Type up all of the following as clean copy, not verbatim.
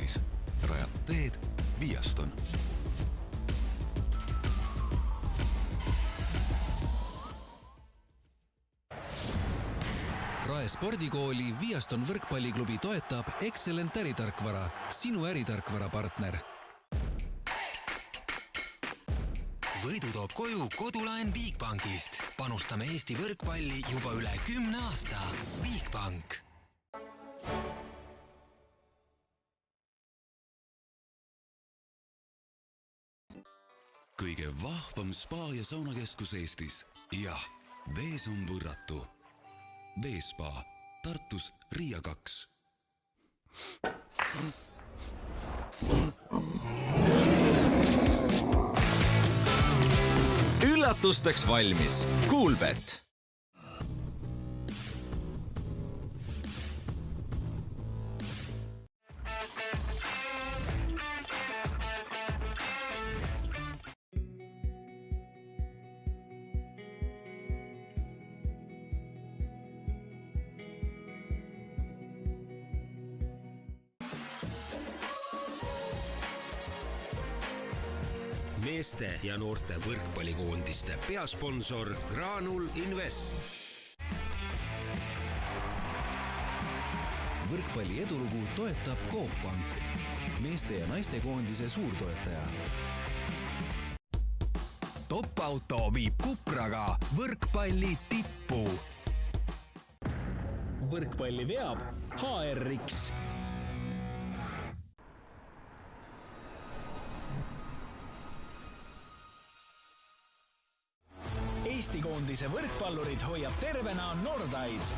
Viastonis. Rajab teed Viaston. Rae spordikooli Viaston võrkpalliklubi toetab Excellent äritarkvara, sinu äritarkvara partner. Võidu toob koju kodulaen Bigbankist. Panustame Eesti võrkpalli juba üle 10 aasta. Bigbank. Kõige vahvam spa- ja saunakeskus Eestis. Jah, Vees on võrratu. Veespa, Tartus Riia 2. Üllatusteks valmis. Coolbet. Meeste ja noorte võrkpallikoondiste peasponsor Granul Invest. Võrkpalli edulugu toetab Coop Pank, meeste ja naiste koondise suurtoetaja. Top-auto viib Kupraga võrkpalli tippu. Võrkpalli veab HRX. Eesti koondise võrkpallurid hoiab tervena Nordaid.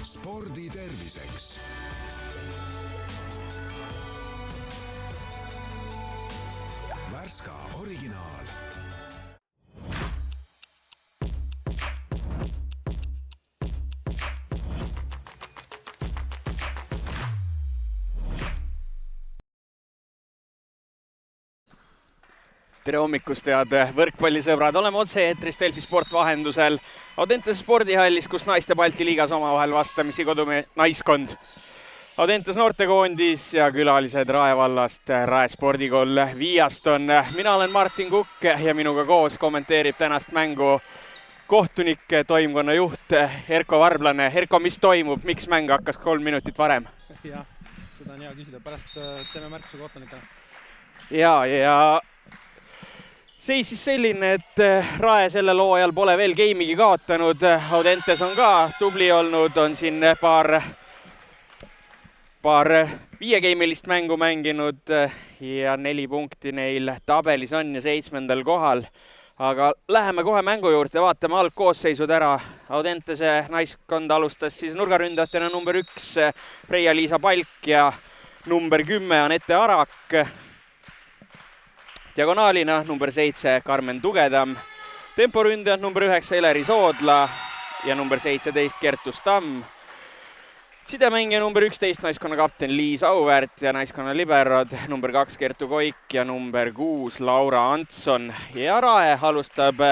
Spordi terviseks. Värska originaal. Tere hommikust, head võrkpallisõbrad! Oleme otse-eetris Delfi Sport vahendusel Audentes spordihallis, kus naiste Balti liigas omavahel vastamisi kodume naiskond. Audentes noortekoondis ja külalised Rae vallast Rae spordikool Viaston. Mina olen Martin Kukk ja minuga koos kommenteerib tänast mängu kohtunik, toimkonna juht Erko Varblane. Erko, mis toimub? Miks mäng hakkas 3 minutit varem? Jah, seda on hea küsida. Pärast teeme märkuse kohtunikele. Ja seis siis selline, et Rae sellel hooajal pole veel geimigi kaotanud. Audentes on ka tubli olnud, on siin paar 5-geimilist mängu mänginud ja 4 punkti neil tabelis on ja 7. kohal. Aga läheme kohe mängu juurde, vaatame algkoosseisud ära. Audentese naiskond alustas siis nurgaründajatena number 1 Freia-Liisa Palk ja number 10 Anette Arak. Diagonaalina number 7 Karmen Tugedam, temporündajad number 9 Eleri Soodla ja number 17 Kertus Tamm. Sidemängija number 11 naiskonna kapten Liis Auväärt ja naiskonna liberod number 2 Kertu Koik ja number 6 Laura Antson. Ja Rae alustab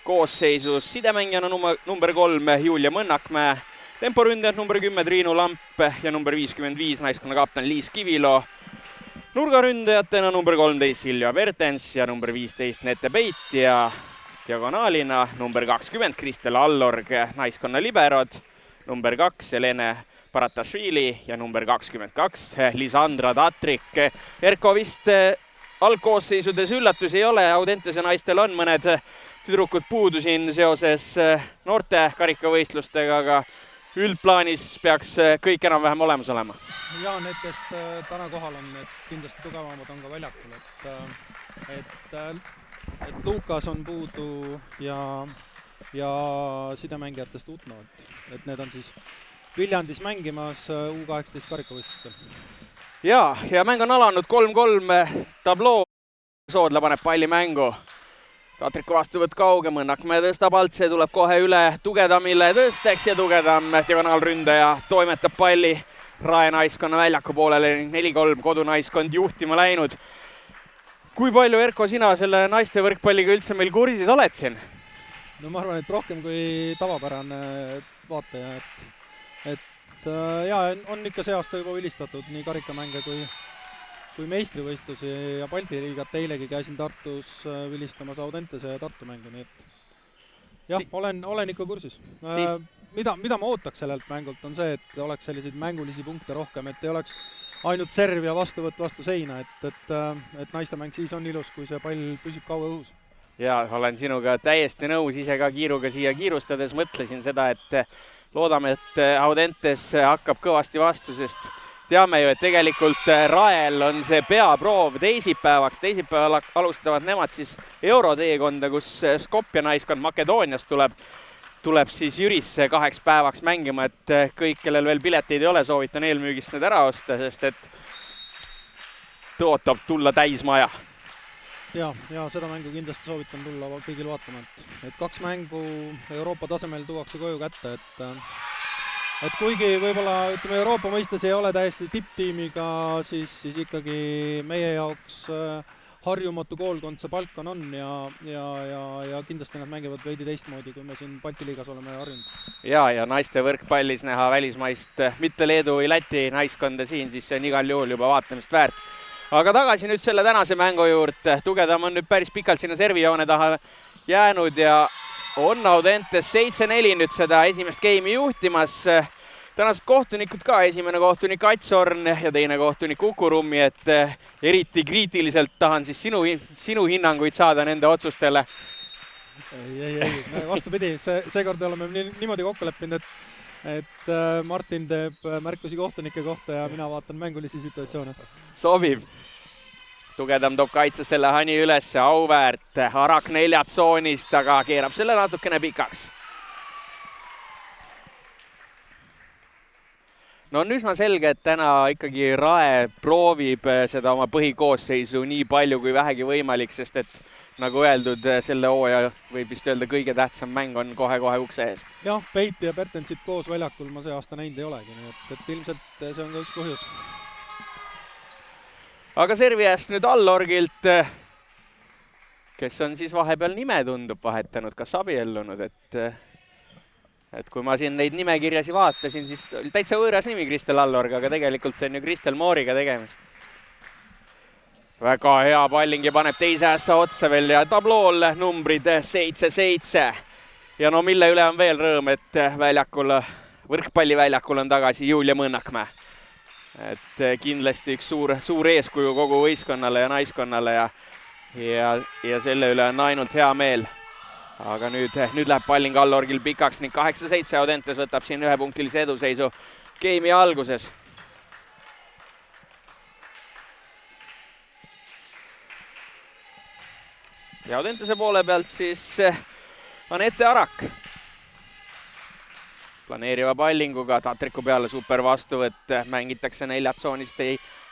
koosseisus sidemängijana number 3 Julia Mõnnakmäe, temporündajad number 10 Triinu Lamp ja number 55 naiskonna kapten Liis Kivilo. Nurgaründajatena number 13 Silvia Bertens ja number 15 Nette Peit ja diagonaalina number 20 Kristel Allorg, naiskonna liberod, number 2 Helene Paratašvili ja number 22 Lisandra Tatrik. Erko, vist algkoosseisudes üllatusi ei ole, Audentese naistel on mõned tüdrukud puudu siin seoses noorte karikavõistlustega, aga üldplaanis peaks kõik enam-vähem olemas olema. Ja need, kes täna kohal on, need kindlasti tugevamad on ka väljakul. Et Lukas on puudu ja sidemängijatest Utno. Et need on siis Viljandis mängimas U18 karikavõistlustel. Ja mäng on alanud 3-3 tabloo. Soodla paneb palli mängu. Tatriku vastuvõtt kauge, Mõnnakmäe tõstab alt, see tuleb kohe üle Tugedamile tõsteks ja Tugedam, diagonaalründaja, toimetab palli Rae naiskonna väljaku poolele, 4-3 kodunaiskond juhtima läinud. Kui palju, Erko, sina selle naiste võrkpalliga üldse meil kursis oled siin? No ma arvan, et rohkem kui tavapärane vaataja, et et on ikka see aasta juba vilistatud nii karikamänge kui meistrivõistlusi ja Balti liigat. Eilegi käisin Tartus vilistamas Audentese ja Tartu mängu, nii et jah, olen ikka kursis. Mida ma ootaks sellelt mängult on see, et oleks selliseid mängulisi punkte rohkem, et ei oleks ainult serv ja vastuvõtt vastu seina, et naistemäng siis on ilus, kui see pall püsib kaua õhus. Ja olen sinuga täiesti nõus, ise ka kiiruga siia kiirustades mõtlesin seda, et loodame, et Audentes hakkab kõvasti vastu, sest teame ju, et tegelikult Rael on see peaproov teisipäevaks. Teisipäeval alustavad nemad siis euroteekonda, kus Skopje naiskond Makedooniast tuleb siis Jürisse 2 päevaks mängima, et kõik, kellel veel pileteid ei ole, soovitan eelmüügist need ära osta, sest et tõotab tulla täismaja. Ja seda mängu kindlasti soovitan tulla kõigil vaatama, et 2 mängu Euroopa tasemel tuuakse koju kätte, et kuigi võib-olla ütleme Euroopa mõistes ei ole täiesti tipptiimiga, siis ikkagi meie jaoks harjumatu koolkond see Balkan on ja kindlasti nad mängivad veidi teistmoodi, kui me siin Balti liigas oleme harjunud. Ja naiste võrkpallis näha välismaist, mitte Leedu või Läti naiskonda siin, siis see on igal juhul juba vaatamist väärt. Aga tagasi nüüd selle tänase mängu juurde. Tugedam on nüüd päris pikalt sinna servijoone taha jäänud ja on Audentes 7-4 nüüd seda esimest geimi juhtimas. Tänased kohtunikud ka, esimene kohtunik Atsorn ja teine kohtunik Ukurummi, et eriti kriitiliselt tahan siis sinu hinnanguid saada nende otsustele. Ei, vastupidi, seekord oleme niimoodi kokku leppinud, et Martin teeb märkusi kohtunike kohta ja mina vaatan mängulisi situatsioone. Sobib. Tugedam toob kaitse selle Hani üles, Auväärt, Arak 4 tsoonist, aga keerab selle natukene pikaks. No on üsna selge, et täna ikkagi Rae proovib seda oma põhikoosseisu nii palju kui vähegi võimalik, sest et nagu öeldud, selle hooaja võib vist öelda kõige tähtsam mäng on kohe-kohe ukse ees. Jah, Peiti ja Bertensit koos väljakul ma see aasta näinud ei olegi, nii et ilmselt see on ka üks põhjus. Aga servi eest nüüd Allorgilt, kes on siis vahepeal nime tundub vahetanud, kas abiellunud, et kui ma siin neid nimekirjasi vaatasin, siis oli täitsa võõras nimi Kristel Allorg, aga tegelikult on ju Kristel Mooriga tegemist. Väga hea palling ja paneb teise ässa otsa veel ja tablool numbrid 7-7. Ja no mille üle on veel rõõm, et võrkpalliväljakul on tagasi Julia Mõnnakmäe. Et kindlasti üks suur eeskuju kogu võistkonnale ja naiskonnale ja selle üle on ainult hea meel. Aga nüüd läheb palling Allorgil pikaks ning 8-7 Audentes võtab siin 1-punktilise eduseisu geimi alguses. Ja Audentese poole pealt siis Anette Arak. Planeeriva pallinguga Tatriku peale super vastuvõtt, mängitakse 4 tsoonist,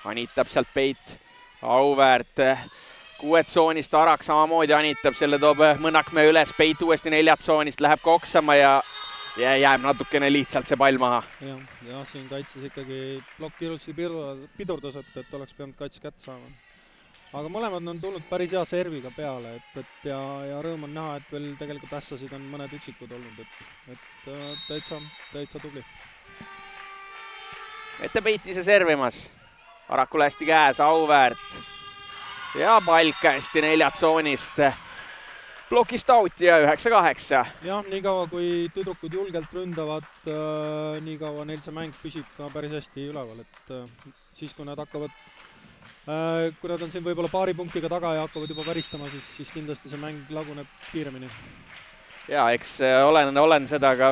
anitab sealt Peit, Auväärt, 6 tsoonist Arak samamoodi anitab, selle toob Mõnnakmäe üles, Peit uuesti 4 tsoonist, läheb koksama ja jääb natukene lihtsalt see pall maha. Ja siin kaitses ikkagi plokk ilusti pidurdas, et oleks pidanud kaitses kätt saama. Aga mõlemad on tulnud päris hea serviga peale, ja rõõm on näha, et veel tegelikult ässasid on mõned üksikud olnud, et täitsa tubli. Ette Peitise servimas, Arakule hästi käes, Auväärt ja palk hästi 4 tsoonist, plokist out ja 9-8. Jah, nii kaua kui tüdrukud julgelt ründavad, nii kaua neil see mäng püsib ka päris hästi üleval, et siis kui nad on siin võib-olla paari punktiga taga ja hakkavad juba päristama, siis kindlasti see mäng laguneb kiiremini. Ja eks olen seda ka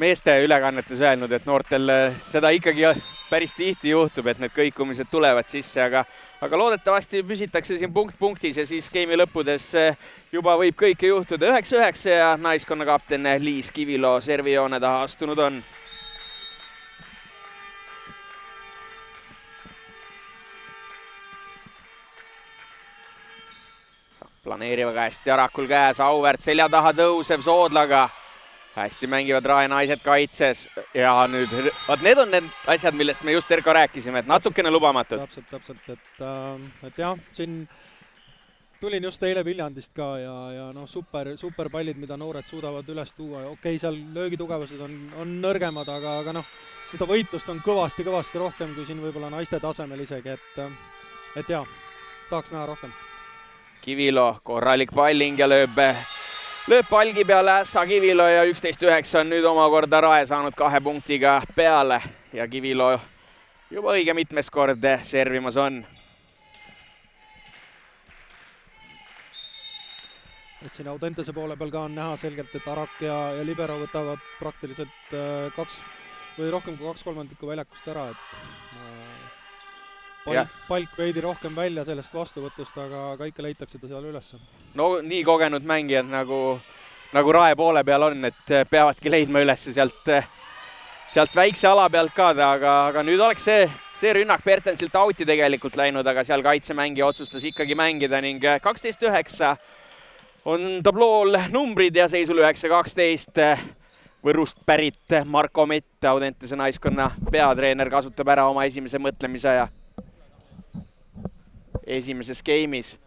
meeste ülekannetes öelnud, et noortel seda ikkagi päris tihti juhtub, et need kõikumised tulevad sisse, aga loodetavasti püsitakse siin punktis ja siis geimi lõppudes juba võib kõike juhtuda. 9-9 ja naiskonna kapten Liis Kivilo servijoone taha astunud on. Planeerivaga hästi Arakul käes, Auväärt selja taha tõusev Soodlaga. Hästi mängivad Rae naised kaitses ja nüüd, need on need asjad, millest me just Erko rääkisime, et natukene lubamatud. Täpselt, et jah, siin tulin just eile Viljandist ka ja noh, super pallid, mida noored suudavad üles tuua. Okei, seal löögitugevused on nõrgemad, aga noh, seda võitlust on kõvasti rohkem kui siin võib-olla naiste tasemel isegi, et jaa, tahaks näha rohkem. Kivilo korralik palling ja lööb palgi peale Ässa Kivilo ja 11-9 on nüüd omakorda Rae saanud 2 punktiga peale ja Kivilo juba õige mitmes kord servimas on. Et siin Audentese poole peal ka on näha selgelt, et Arak ja Libero võtavad praktiliselt 2 või rohkem kui 2/3 väljakust ära, et palk veidi rohkem välja sellest vastuvõtust, aga ikka leitakse ta seal üles. No nii kogenud mängijad nagu Rae poole peal on, et peavadki leidma üles sealt väikse ala pealt ka, aga nüüd oleks see rünnak Bertensilt auti tegelikult läinud, aga seal kaitsemängija otsustas ikkagi mängida ning 12-9 on tablool numbrid ja seisul 9-12 Võrust pärit Marko Mett, Audentese naiskonna peatreener, kasutab ära oma esimese mõtlemise ja esimeses game'is.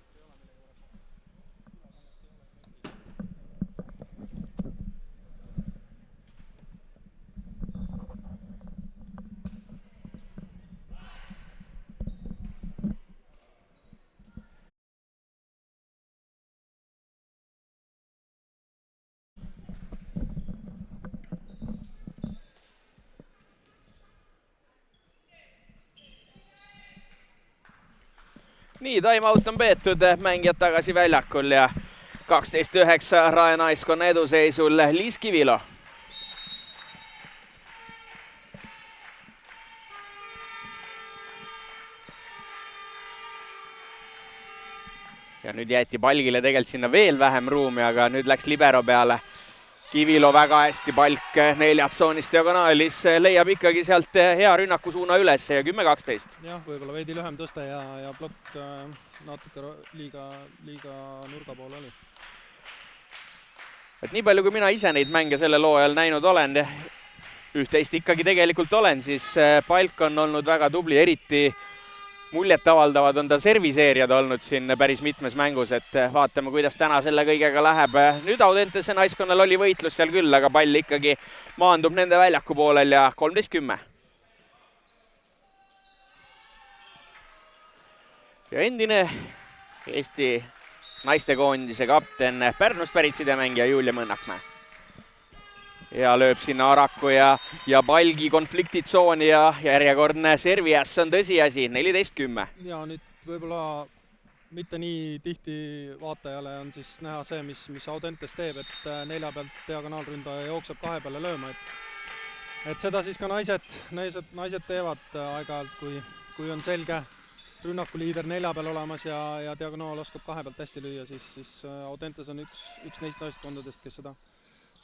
Nii, time-out on peetud, mängijad tagasi väljakul ja 12-9 Rae naiskonna eduseisul Liis Kivilo. Ja nüüd jäeti palgile tegelikult sinna veel vähem ruumi, aga nüüd läks libero peale. Kivilo väga hästi palk 4 tsoonist diagonaalis, leiab ikkagi sealt hea rünnaku suuna üles ja 10-12. Jah, võib-olla veidi lühem tõste ja plokk natuke liiga nurga poole oli. Et nii palju, kui mina ise neid mänge selle loo ajal näinud olen, üht-teist ikkagi tegelikult olen, siis palk on olnud väga tubli, eriti muljet avaldavad on ta serviseerijad olnud siin päris mitmes mängus, et vaatame, kuidas täna selle kõigega läheb. Nüüd Audentese naiskonnal oli võitlus seal küll, aga pall ikkagi maandub nende väljaku poolel ja 13-10. Ja endine Eesti naistekoondise kapten Pärnust pärit sidemängija Julia Mõnnakmäe. Ja lööb sinna Araku ja palgi konfliktitsooni ja järjekordne serviäss on tõsiasi, 14-10. Ja nüüd võib-olla mitte nii tihti vaatajale on siis näha see, mis Audentes teeb, et 4 pealt diagonaalründaja jookseb 2 peale lööma. Et seda siis ka naised teevad aeg-ajalt, kui on selge rünnakuliider 4 peal olemas ja diagonaal oskab 2 pealt hästi lüüa, siis Audentes on üks neist naiskondadest, kes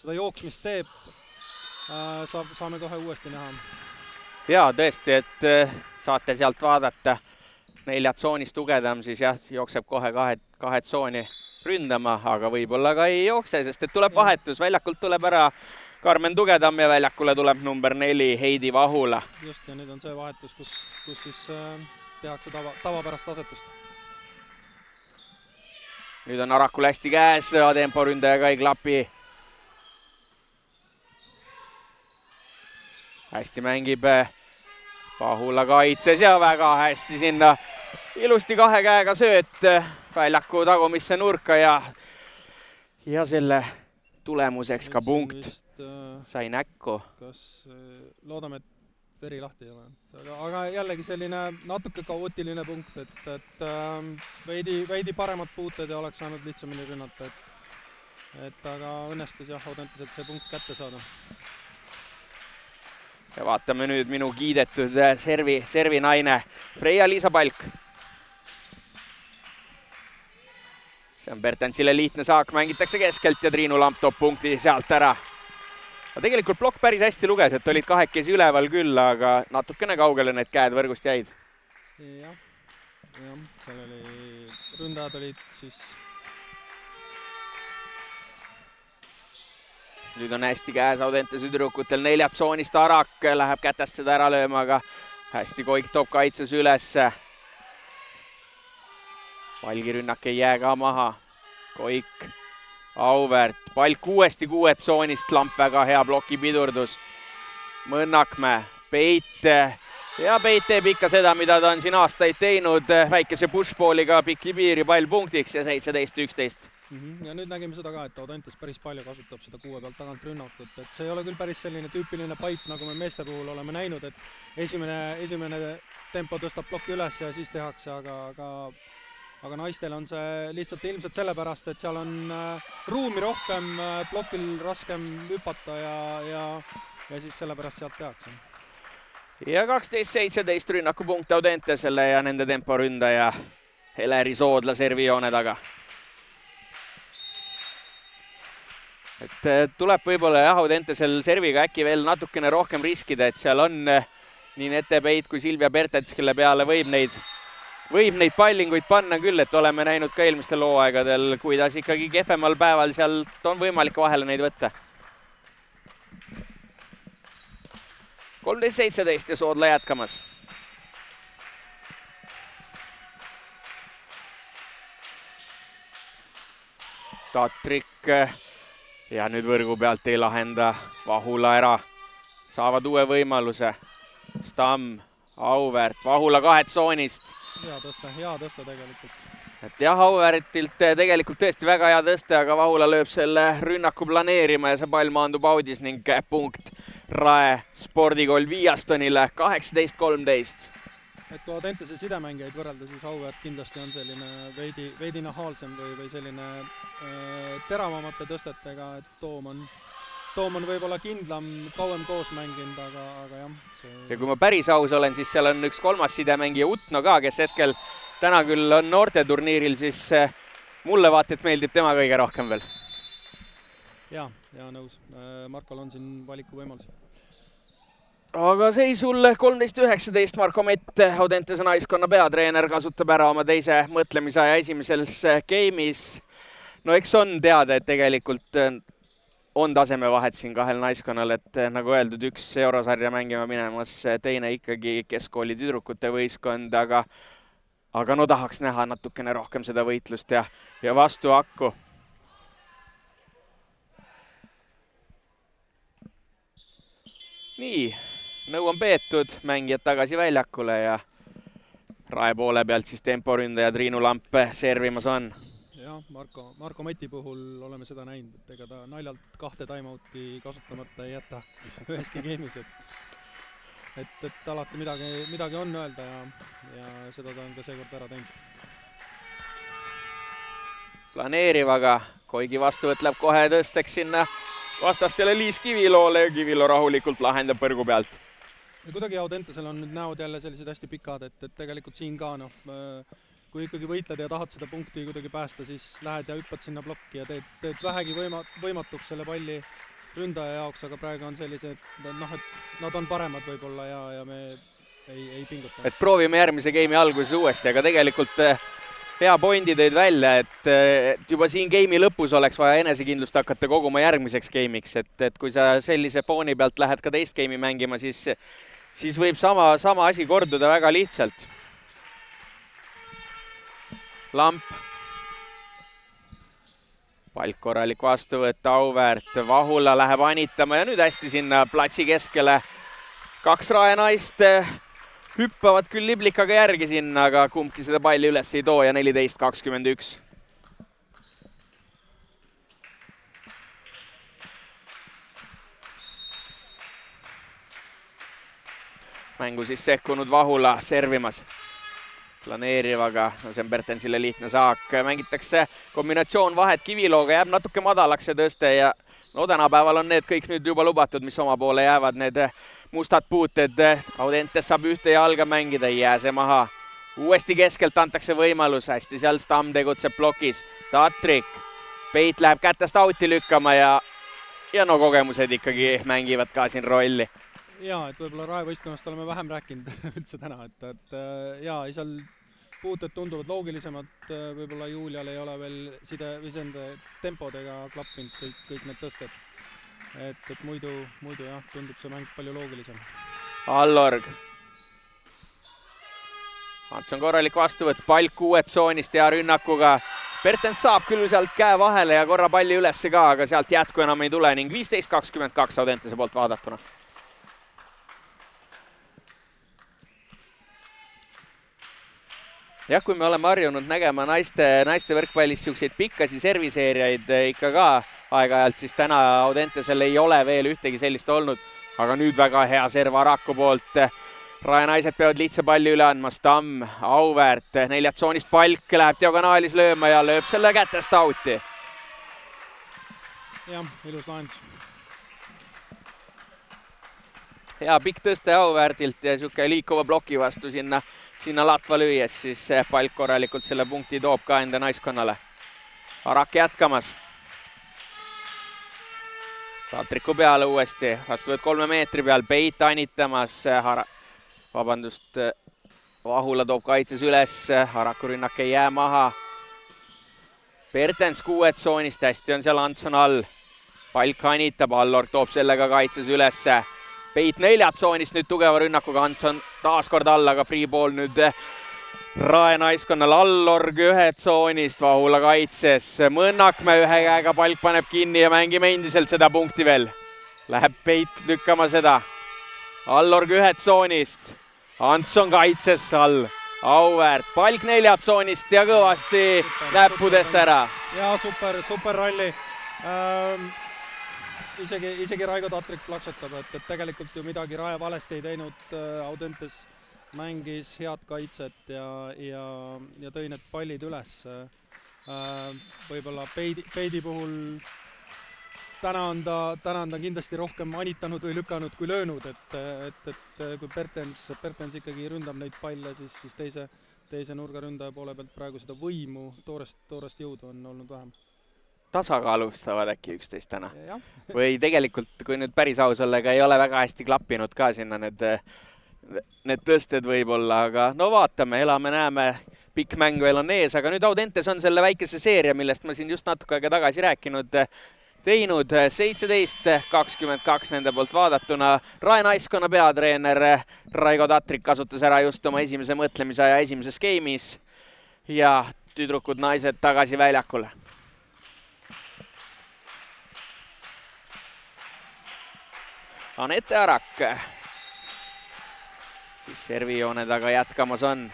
seda jooksmist teeb, saame kohe uuesti näha. Jaa, tõesti, et saate sealt vaadata 4 tsoonist tugedam, siis jah, jookseb kohe 2 tsooni ründama, aga võib-olla ka ei jookse, sest et tuleb vahetus, väljakult tuleb ära Karmen Tugedam ja väljakule tuleb number 4 Heidi Vahula. Just, ja nüüd on see vahetus, kus siis tehakse tavapärast asetust. Nüüd on Arakul hästi käes, temporündajaga ei klapi. Hästi mängib Pahula kaitses ja väga hästi sinna ilusti 2 käega sööt väljaku tagumisse nurka ja selle tulemuseks ka punkt. Sai näkku. Kas loodame, et veri lahti ei ole. Aga jällegi selline natuke kaootiline punkt, et veidi paremad puuted ja oleks saanud lihtsamini rünnata. Aga õnnestus jah, Audenteselt see punkt kätte saada. Ja vaatame nüüd minu kiidetud servinaine Freia-Liisa Palk. See on Bertensile lihtne saak, mängitakse keskelt ja Triinu Lamp toob punkti sealt ära. Tegelikult plokk päris hästi luges, et olid 2 üleval küll, aga natukene kaugele need käed võrgust jäid. Jah, seal oli, ründajad olid siis... Nüüd on hästi käes Audentese tüdrukutel 4 tsoonist Arak, läheb kätest seda ära lööma, aga hästi Koik toob kaitses üles. pallirünnak ei jää ka maha. Koik, Auväärt, Palk uuesti 6 tsoonist, Lamp väga hea ploki pidurdus. Mõnnakmäe, Peit ja Peit teeb ikka seda, mida ta on siin aastaid teinud, väikese pushballiga piki piiri, pall punktiks ja 17-11. Ja nüüd nägime seda ka, et Audentes päris palju kasutab seda 6 pealt tagant rünnakut, et see ei ole küll päris selline tüüpiline pipe, nagu me meeste puhul oleme näinud, et esimene tempo tõstab ploki üles ja siis tehakse, aga naistel on see lihtsalt ilmselt sellepärast, et seal on ruumi rohkem, plokil raskem hüpata ja siis sellepärast sealt tehakse. Ja 12-17 rünnakupunkt Audentesele ja nende temporündaja Heleri Soodla servijoone taga. Et tuleb võib-olla jah, Audentesel serviga äkki veel natukene rohkem riskida, et seal on nii Nete Peit kui Silvia Bertets, kelle peale võib neid pallinguid panna küll, et oleme näinud ka eelmistel hooaegadel, kuidas ikkagi kehvemal päeval sealt on võimalik vahele neid võtta. 13-17 ja Soodla jätkamas. Tatrik ja nüüd võrgu pealt ei lahenda Vahula ära. Saavad uue võimaluse. Stamm, Auväärt, Vahula 2 tsoonist. Hea tõste tegelikult. Et jah, Auväärtilt tegelikult tõesti väga hea tõste, aga Vahula lööb selle rünnaku planeerima ja see pall maandub audis ning punkt Rae spordikool Viastonile 18-13. Et kui Audentese sidemängijaid võrrelda, siis Auväärt kindlasti on selline veidi nahaalsem või selline teravamate tõstetega, et Toom on võib-olla kindlam, kauem koos mänginud, aga jah. Ja kui ma päris aus olen, siis seal on üks 3. sidemängija Utno ka, kes hetkel täna küll on noorteturniiril, siis mulle vaata, et meeldib tema kõige rohkem veel. Ja nõus. Markol on siin valiku võimalus. Aga seisul 13-19 Marko Mett, Audentese naiskonna peatreener, kasutab ära oma teise mõtlemisaja esimeses game'is. No eks on teada, et tegelikult on tasemevahet siin kahel naiskonnal, et nagu öeldud, üks eurosarja mängima minemas, teine ikkagi keskkooli tüdrukute võistkond, aga no tahaks näha natukene rohkem seda võitlust ja vastu hakku. Nii, nõu on peetud, mängijad tagasi väljakule ja Rae poole pealt siis temporündaja Triinu Lamp servimas on. Jah, Marko Meti puhul oleme seda näinud, et ega ta naljalt 2 timeouti kasutamata ei jäta üheski game'is, et alati midagi on öelda ja seda ta on ka seekord ära teinud. Planeeriv, aga Koigi vastuvõtt läheb kohe tõsteks sinna vastastele Liis Kiviloole ja Kivilo rahulikult lahendab põrgu pealt. Ja kuidagi Audentesel on nüüd näod jälle sellised hästi pikad, et tegelikult siin ka kui ikkagi võitled ja tahad seda punkti kuidagi päästa, siis lähed ja hüppad sinna plokki ja teed vähegi võimatuks selle palli ründaja jaoks, aga praegu on sellised, et nad on paremad võib-olla ja me ei pinguta. Et proovime järgmise game'i alguses uuesti, aga tegelikult hea pointi tõid välja, et juba siin game'i lõpus oleks vaja enesekindlust hakata koguma järgmiseks game'iks, et kui sa sellise fooni pealt lähed ka teist game'i mängima, siis võib sama asi korduda väga lihtsalt. Lamp. Palk korralik vastuvõtt, Auväärt, Vahula läheb anitama ja nüüd hästi sinna platsi keskele. 2 Rae naist hüppavad küll liblikaga järgi sinna, aga kumbki seda palli üles ei too ja 14-21. Mängu siis sekkunud Vahula servimas. Planeeriv, aga see on Bertensile lihtne saak. Mängitakse kombinatsioon vahet Kivilooga, jääb natuke madalaks see tõste ja no tänapäeval on need kõik nüüd juba lubatud, mis oma poole jäävad, need mustad puuted. Audentes saab ühte jalga mängida, ei jää see maha. Uuesti keskelt antakse võimalus, hästi seal Stamm tegutseb plokis. Tatrik, Peit läheb kätest auti lükkama ja no kogemused ikkagi mängivad ka siin rolli. Jaa, et võib-olla Rae võistkonnast oleme vähem rääkinud üldse täna, et jaa, seal puuted tunduvad loogilisemad, võib-olla Julial ei ole veel tempodega klappinud kõik need tõsted. Et muidu jah, tundub see mäng palju loogilisem. Allorg. Antson korralik vastuvõtt, pall kuuet tsoonist ja rünnakuga. Pertens saab küll sealt käe vahele ja korra palli ülesse ka, aga sealt jätku enam ei tule ning 15-22 Audentese poolt vaadatuna. Jah, kui me oleme harjunud nägema naiste võrkpallis siukseid pikkasi serviseeriaid ikka ka aeg-ajalt, siis täna Audentesel ei ole veel ühtegi sellist olnud, aga nüüd väga hea serv Araku poolt. Rae naised peavad lihtsa palli üle andma, Stamm, Auväärt, neljatsoonist Palk läheb diagonaalis lööma ja lööb selle kätest auti. Jah, ilus lahendus. Hea pikk tõste Auväärtilt ja siuke liikuva ploki vastu sinna latva lüües, siis Palk korralikult selle punkti toob ka enda naiskonnale. Arak jätkamas. Tatriku peale uuesti, vastuvõtt 3 meetri peal, Peit anitamas, Vahula toob kaitses üles, Araku rünnak ei jää maha. Pertens kuuet tsoonist, hästi on seal Antson all. Palk anitab, Allorg toob sellega kaitses üles. Peit neljat tsoonist nüüd tugeva rünnakuga, Antson taaskord alla, aga free ball nüüd Rae naiskonnal. Allorg ühe tsoonist, Vahula kaitses. Mõnnakmäe ühe käega, Palk paneb kinni ja mängime endiselt seda punkti veel. Läheb Peit lükkama seda. Allorg ühe tsoonist, Antson kaitses all. Auväärt, Palk neljat tsoonist ja kõvasti näppudest ära. Ja super ralli. Isegi Raigo Tatrik plaksutab, et tegelikult ju midagi Rae valesti ei teinud. Audentes mängis head kaitset ja tõi need pallid üles. Võib-olla Peidi puhul täna on ta kindlasti rohkem anitanud või lükanud kui löönud, et kui Pertens ikkagi ründab neid palle, siis teise nurgaründaja poole pealt praegu seda võimu, toorest jõudu on olnud vähem. Tasakaalustavad äkki üksteist täna? Või tegelikult, kui nüüd päris aus olla, ei ole väga hästi klappinud ka sinna need tõsted võib-olla, aga no vaatame, elame, näeme, pikk mäng veel on ees, aga nüüd Audentes on selle väikese seeria, millest ma siin just natuke aega tagasi rääkinud, teinud 17-22 nende poolt vaadatuna. Rae naiskonna peatreener Raigo Tatrik kasutas ära just oma esimese mõtlemise ja esimeses game'is ja tüdrukud naised tagasi väljakule. Anette Arak siis servijoone taga jätkamas on.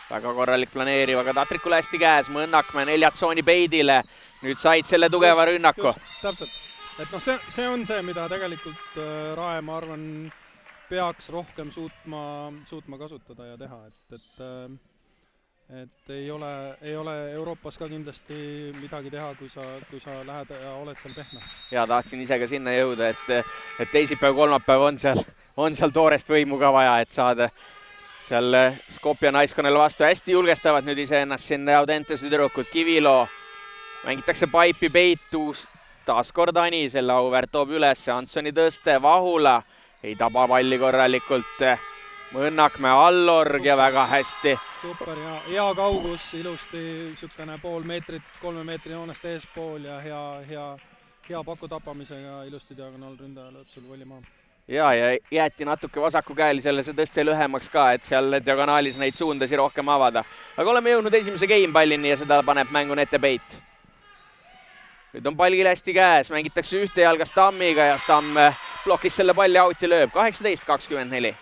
Väga korralik planeeriv, aga Tatrikule hästi käes. Mõnnakmäe neljat tsooni Peidile. Nüüd said selle tugeva rünnaku. Täpselt. Et noh, see on see, mida tegelikult Rae, ma arvan, peaks rohkem suutma kasutada ja teha. Et ei ole Euroopas ka kindlasti midagi teha, kui sa lähed ja oled seal pehme. Ja tahtsin ise ka sinna jõuda, et teisipäev, kolmapäev on seal toorest võimu ka vaja, et saada seal Skopje naiskonnale vastu. Hästi julgestavad nüüd ise ennast siin Audentese tüdrukud. Kivilo, mängitakse paipi Peitus, taaskord Ani, selle Auväärt toob üles, Antsoni tõste, Vahula ei taba palli korralikult. Mõnnakmäe, Allorg ja väga hästi. Super, hea kaugus, ilusti sükene pool meetrit, 3 meetri joonest eespool ja hea paku tapamisega ilusti diagonaalründaja lööb sul volli maha. Ja jäeti natuke vasakukäelisele see tõste lühemaks ka, et seal diagonaalis neid suundasi rohkem avada. Aga oleme jõudnud esimese gamepallini ja seda paneb mängu nette Peit. Nüüd on pallil hästi käes, mängitakse ühte jalga Stammiga ja Stamm blokis selle palli auti lööb. 18-24.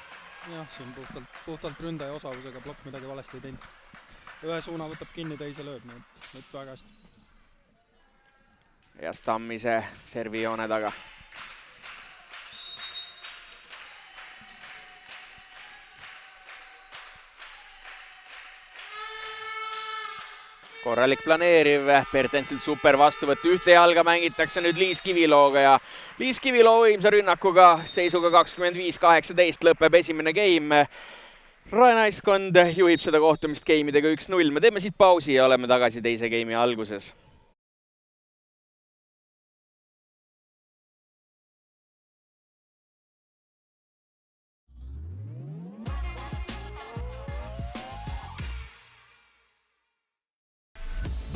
Jah, see on puhtalt ründaja osavusega, plokk midagi valesti ei teinud. Ühe suuna võtab kinni, teise lööb, nüüd väga hästi. Ja Stamm ise servijoone taga. Korralik planeeriv, Pertensilt super vastuvõtt, ühte jalga mängitakse nüüd Liis Kivilooga ja Liis Kiviloo võimsa rünnakuga seisuga 25-18 lõpeb esimene game. Rae naiskond juhib seda kohtumist gameidega 1-0. Me teeme siit pausi ja oleme tagasi teise game'i alguses.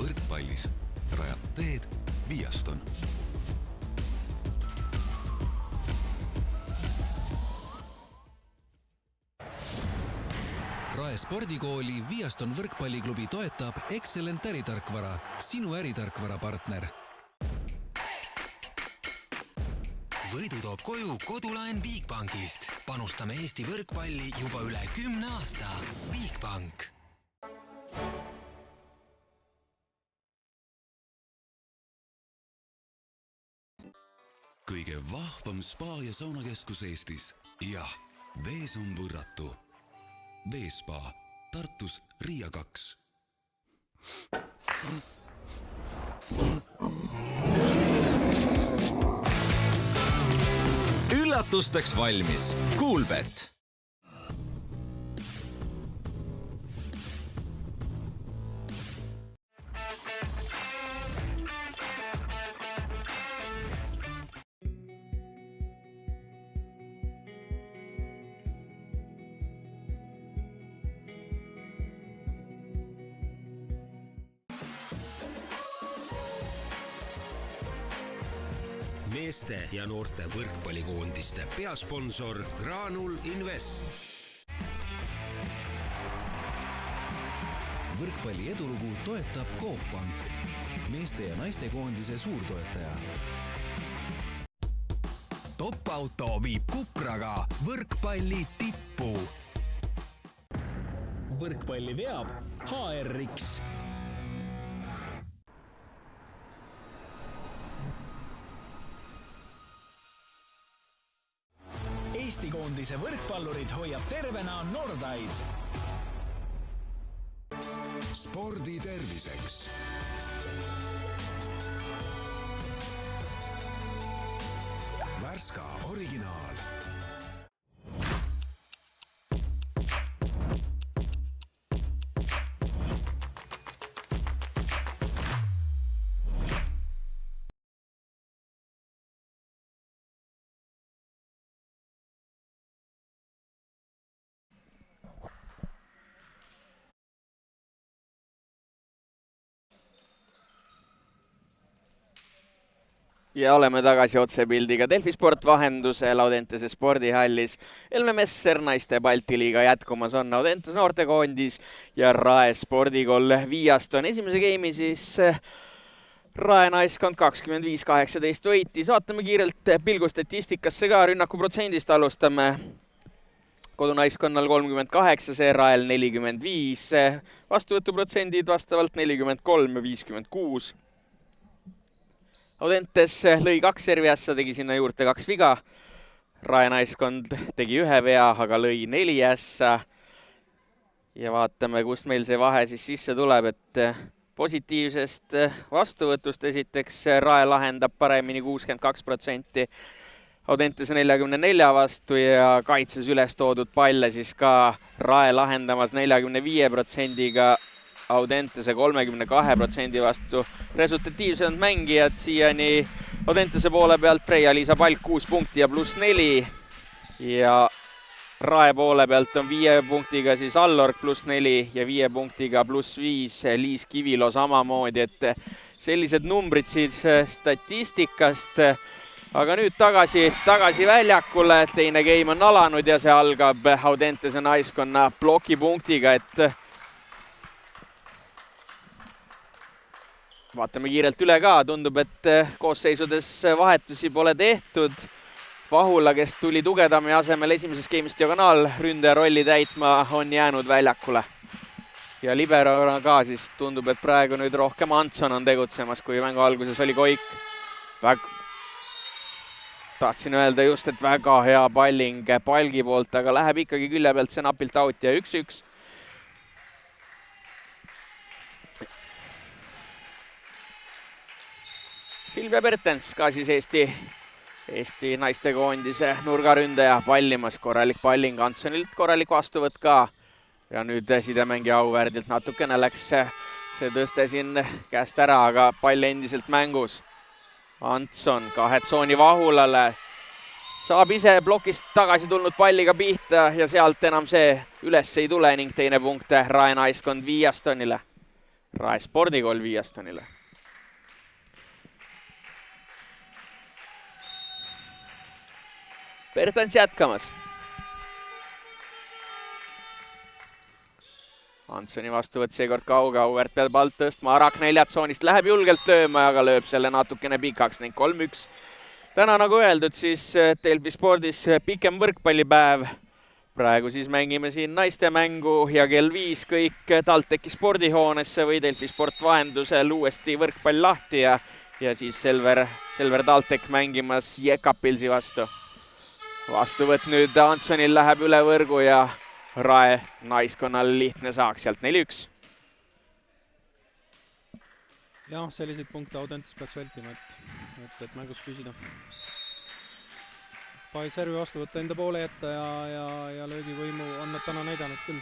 Võrkpallis rajab teed Viaston. Rae spordikooli Viaston võrkpalliklubi toetab Excellent äritarkvara, sinu äritarkvara partner. Võidu toob koju kodulaen Bigbankist. Panustame Eesti võrkpalli juba üle 10 aasta. Bigbank. kõige vahvam spa ja saunakeskus Eestis. Jah, vees on võrratu. Veespa, Tartus Riia 2. Üllatusteks valmis. Coolbet. Meeste ja noorte võrkpallikoondiste peasponsor Graanul Invest. Võrkpalli edulugu toetab Coop Pank, meeste ja naiste koondise suurtoetaja. Top-auto viib Kupraga võrkpalli tippu. Võrkpalli veab HRX. Eesti koondise võrkpallurid hoiab tervena Nordaid. Spordi terviseks. Värska originaal. Ja oleme tagasi otsepildiga Delfi Sport vahendusel Audentese spordihallis. Elme Messer naiste Balti liiga jätkumas on Audentes noortekoondis ja Rae spordikool Viaston. Esimese game'i siis Rae naiskond 25-18 võitis. Vaatame kiirelt pilgu statistikasse ka. Rünnaku protsendist alustame. Kodunaiskonnal 38, see Rael 45. Vastuvõtuprotsendid vastavalt 43 ja 56. Audentes lõi 2 serviassa, tegi sinna juurde 2 viga. Rae naiskond tegi 1 vea, aga lõi 4 ässa. Ja vaatame, kust meil see vahe siis sisse tuleb, et positiivsest vastuvõtust esiteks Rae lahendab paremini 62%. Audentese 44 vastu ja kaitses üles toodud palle siis ka Rae lahendamas 45%-ga. Audentese 32% vastu. Resultatiivsed mängijad siiani Audentese poole pealt Freia-Liisa Palk 6 punkti ja +4. Ja Rae poole pealt on 5 punktiga siis Allorg +4 ja 5 punktiga +5 Liis Kivilo samamoodi. Et sellised numbrid siis statistikast. Aga nüüd tagasi väljakule. Teine game on alanud ja see algab Audentese naiskonna plokipunktiga, et vaatame kiirelt üle ka, tundub, et koosseisudes vahetusi pole tehtud. Vahula, kes tuli Tugedami asemel esimeses game'is diagonaalründaja rolli täitma, on jäänud väljakule. Ja liberona ka siis tundub, et praegu nüüd rohkem Antson on tegutsemas, kui mängu alguses oli Koik. Tahtsin öelda just, et väga hea palling Palgi poolt, aga läheb ikkagi külje pealt see napilt out ja 1-1. Silvia Bertens ka siis Eesti naistekoondise nurgaründaja pallimas. Korralik palling Antsonilt, korralik vastuvõtt ka. Ja nüüd sidemängija Auväärilt natukene läks see tõste siin käest ära, aga pall endiselt mängus. Antson 2 tsooni Vahulale. Saab ise plokist tagasi tulnud palliga pihta ja sealt enam see üles ei tule ning teine punkt Rae naiskond Viastonile. Rae spordikool Viastonile. Bertens jätkamas. Ansoni vastuvõtt seekord kauge, Auväärt peab alt tõstma, Arak neljatsoonist läheb julgelt lööma, aga lööb selle natukene pikaks ning 3-1. Täna nagu öeldud, siis Delfi spordis pikem võrkpallipäev. Praegu siis mängime siin naiste mängu ja kell 5 kõik TalTechi spordihoonesse või Delfi sport vahendusel uuesti võrkpall lahti ja siis Selver TalTech mängimas Jekapilsi vastu. Vastuvõtt nüüd Ansonil läheb üle võrgu ja Rae naiskonnal lihtne saaks sealt 4-1. Jah, selliseid punkte Audentes peaks vältima, et mängus püsida. Pail servi vastuvõtta enda poole jätta ja löögivõimu on nad täna näidanud küll.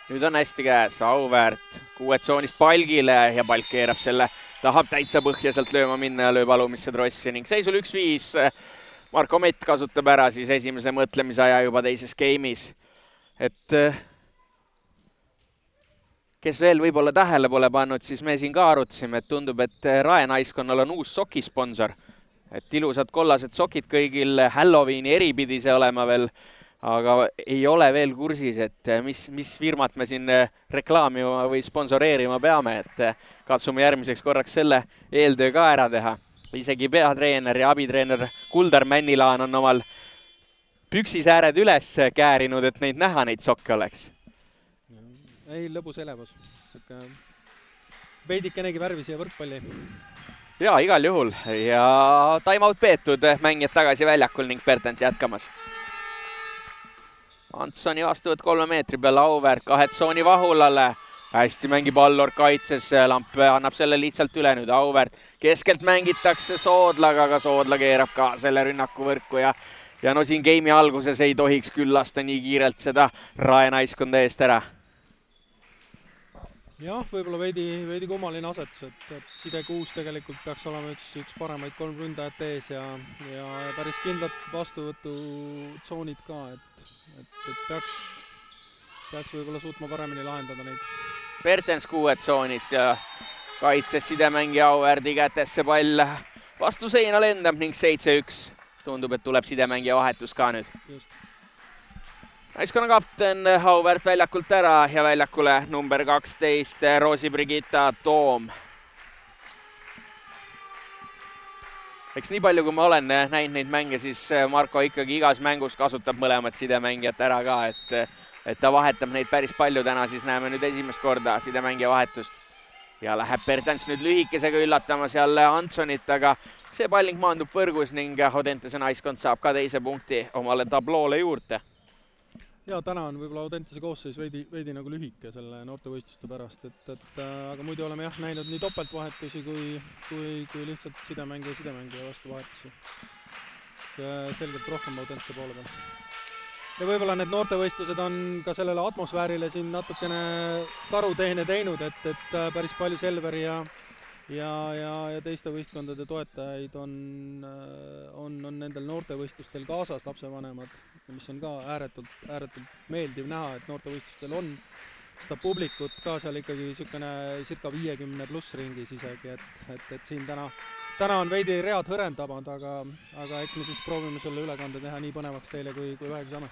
Nüüd on hästi käes, Auväärt 6 tsoonist palgile ja palk keerab selle, tahab täitsa põhja sealt lööma minna ja lööb alumisse trossi ning seisul 1-5. Marko Mett kasutab ära siis esimese mõtlemisaja juba teises game'is. Et kes veel võib-olla tähele pole pannud, siis me siin ka arutasime, et tundub, et Rae naiskonnal on uus sokisponsor. Et ilusad kollased sokid kõigil, Halloweeni eripidi see olema veel, aga ei ole veel kursis, et mis firmat me siin reklaamima või sponsoreerima peame, et katsume järgmiseks korraks selle eeltöö ka ära teha. Isegi peatreener ja abitreener Kuldar Männilaan on omal püksisääred üles käärinud, et neid näha, neid sokke oleks. Ei, lõbus elevus. Veidikenegi värvi siia võrkpalli. Jaa, igal juhul. Ja time-out peetud, mängijad tagasi väljakul ning Pertens jätkamas. Antsoni vastuvõtt 3 meetri peale, Auväärt 2 tsooni Vahulale. Hästi mängib Allor kaitses, Lamp annab selle lihtsalt üle nüüd Auväärt. Keskelt mängitakse Soodlaga, aga Soodla keerab ka selle rünnaku võrku ja no siin game'i alguses ei tohiks küll lasta nii kiirelt seda Rae naiskonda eest ära. Jah, võib-olla veidi kummaline asetus, et Side 6 tegelikult peaks olema üks paremaid 3 ründajat ees ja päris kindlad vastuvõtutsoonid ka, et peaks võib-olla suutma paremini lahendada neid. Pertens 6 tsoonist ja kaitses sidemängija Auväärdi kätesse pall vastu seina lendab ning 7-1. Tundub, et tuleb sidemängija vahetus ka nüüd. Just. Naiskonna kapten Auväärt väljakult ära ja väljakule number 12 Roosi Brigitta Toom. Eks nii palju, kui ma olen näinud neid mänge, siis Marko ikkagi igas mängus kasutab mõlemat sidemängijat ära ka, et ta vahetab neid päris palju. Täna siis näeme nüüd esimest korda sidemängija vahetust. Ja läheb Pertens nüüd lühikesega üllatama seal Ansonit, aga see palling maandub võrgus ning Audentese naiskond saab ka teise punkti omale tabloole juurde. Ja täna on võib-olla Audentese koosseis veidi nagu lühike selle noortevõistluste pärast, aga muidu oleme jah näinud nii topeltvahetusi kui lihtsalt sidemängija vastu vahetusi. Selgelt rohkem Audentese poole peal. Ja võib-olla need noortevõistlused on ka sellele atmosfäärile siin natukene karuteene teinud, et päris palju Selveri ja teiste võistkondade toetajaid on nendel noortevõistlustel kaasas, lapsevanemad, mis on ka ääretult meeldiv näha, et noortevõistlustel on seda publikut ka seal ikkagi circa 50 pluss ringis isegi, et siin täna on veidi read hõrendamad, aga eks me siis proovime selle ülekande teha nii põnevaks teile, kui vähegi saame.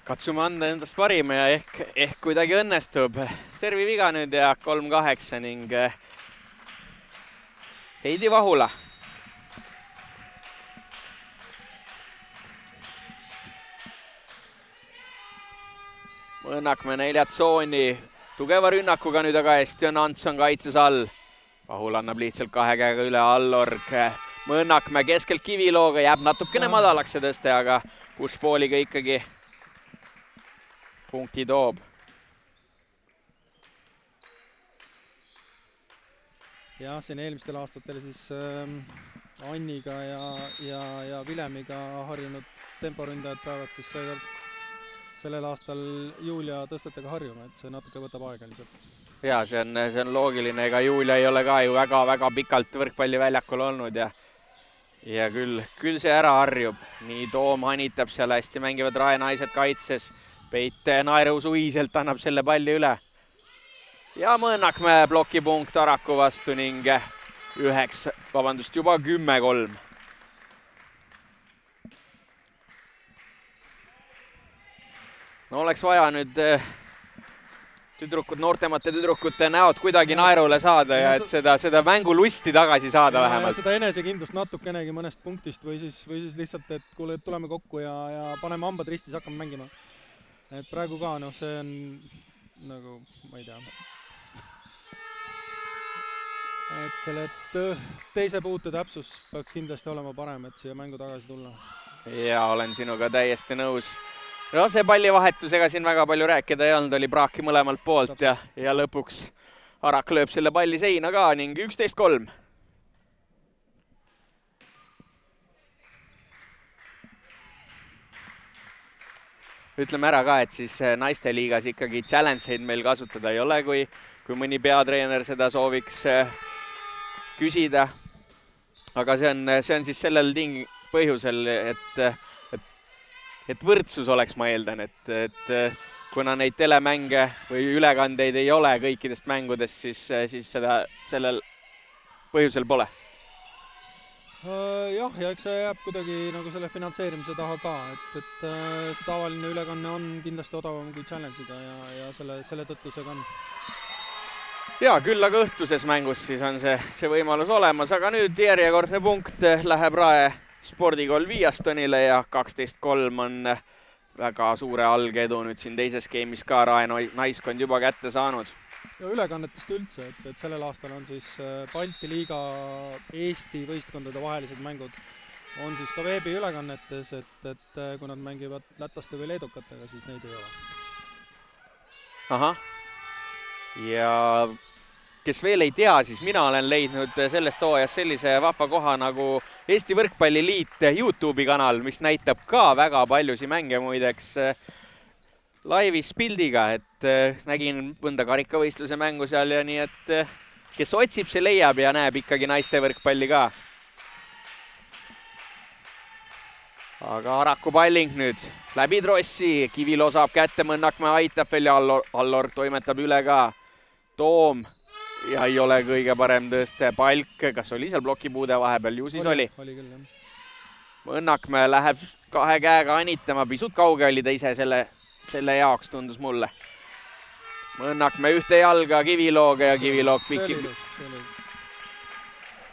Katsume anda endast parima ja ehk kuidagi õnnestub. Servi viga nüüd ja 3-8 ning Heidi Vahula. Mõõnakme 4 tsooni. Tugeva rünnakuga nüüd aga hästi on Antson kaitses all. Vahul annab lihtsalt 2 käega üle Allorg. Mõõnakme keskelt kivilooga jääb natukene madalaks see tõste, aga pushpooliga ikkagi punkti toob. Jah, siin eelmistel aastatel siis Anniga ja Vilemiga harjunud temporündajad peavad siis sellel aastal Julia tõstetega harjuma, et see natuke võtab aega ilmselt. Jaa, see on loogiline, ega Julia ei ole ka ju väga pikalt võrkpalliväljakul olnud ja küll see ära harjub. Nii Toom hanitab seal, hästi mängivad Rae naised kaitses. Peit naerusuiselt annab selle palli üle. Ja Mõõnakmäe plokipunkt Araku vastu ning juba 10-3. No oleks vaja nüüd noortemate tüdrukute näod kuidagi naerule saada ja et seda mängulusti tagasi saada vähemalt. Seda enesekindlust natukenegi mõnest punktist või siis lihtsalt, et kuule, tuleme kokku ja paneme hambad ristis, hakkame mängima. Et praegu ka, see on nagu, ma ei tea. Et selle teise puute täpsus peaks kindlasti olema parem, et siia mängu tagasi tulla. Ja olen sinuga täiesti nõus. No see pallivahetusega siin väga palju rääkida ei olnud, oli praaki mõlemalt poolt ja lõpuks Arak lööb selle palli seina ka ning 11-3. Ütleme ära ka, et siis naiste liigas ikkagi challenge'id meil kasutada ei ole, kui mõni peatreener seda sooviks küsida. Aga see on siis sellel põhjusel, et võrdsus oleks, ma eeldan, et kuna neid telemänge või ülekandeid ei ole kõikidest mängudest, siis seda sellel põhjusel pole. Jah, ja eks see jääb kuidagi nagu selle finantseerimise taha ka, et see tavaline ülekanne on kindlasti odavam kui challenge'iga ja selle tõttu see ka on. Ja, küll aga õhtuses mängus siis on see võimalus olemas, aga nüüd järjekordne punkt läheb Rae spordikool Viastonile ja 12-3 on väga suure algeedu nüüd siin teises skeemis ka Rae naiskond juba kätte saanud. Ja ülekannetest üldse, et sellel aastal on siis Balti liiga Eesti võistkondade vahelised mängud on siis ka veebiülekannetes, et kui nad mängivad lätlaste või leedukatega, siis neid ei ole. Ahah. Ja kes veel ei tea, siis mina olen leidnud sellest hooajast sellise vahva koha nagu Eesti Võrkpalliliit YouTube'i kanal, mis näitab ka väga paljusi mänge muideks laivis pildiga, et nägin mõnda karikavõistluse mängu seal ja nii, et kes otsib, see leiab ja näeb ikkagi naiste võrkpalli ka. Aga Araku palling nüüd läbi trossi, Kivilo saab kätte, Mõnnakmäe aitab veel ja Allor toimetab üle ka. Toom ja ei ole kõige parem tõste. Palk, kas oli seal blokipuude vahepeal? Ju siis oli. Oli küll, jah. Mõnnakmäe läheb kahe käega anitama, pisut kauge oli ta ise selle jaoks, tundus mulle. Mõnnakmäe ühte jalga Kivilooga ja Kiviloog piki.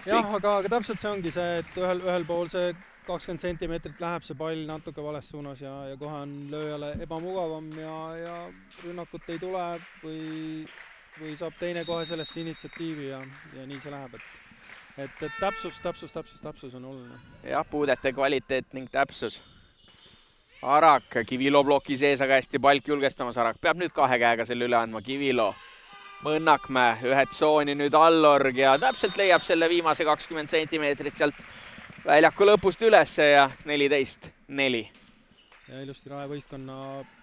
Jah, aga täpselt see ongi see, et ühel pool see 20 sentimeetrit läheb see pall natuke vales suunas ja kohe on lööjale ebamugavam ja rünnakut ei tule või saab teine kohe sellest initsiatiivi ja nii see läheb, et täpsus on oluline. Jah, puudete kvaliteet ning täpsus. Arak, Kivilo ploki sees, aga hästi Palk julgestamas. Arak peab nüüd kahe käega selle üle andma. Kivilo, Mõnnakmäe, ühed tsooni nüüd Allorg ja täpselt leiab selle viimase 20 sentimeetrit sealt väljaku lõpust ülesse ja 14-4. Ja ilusti Rae võistkonna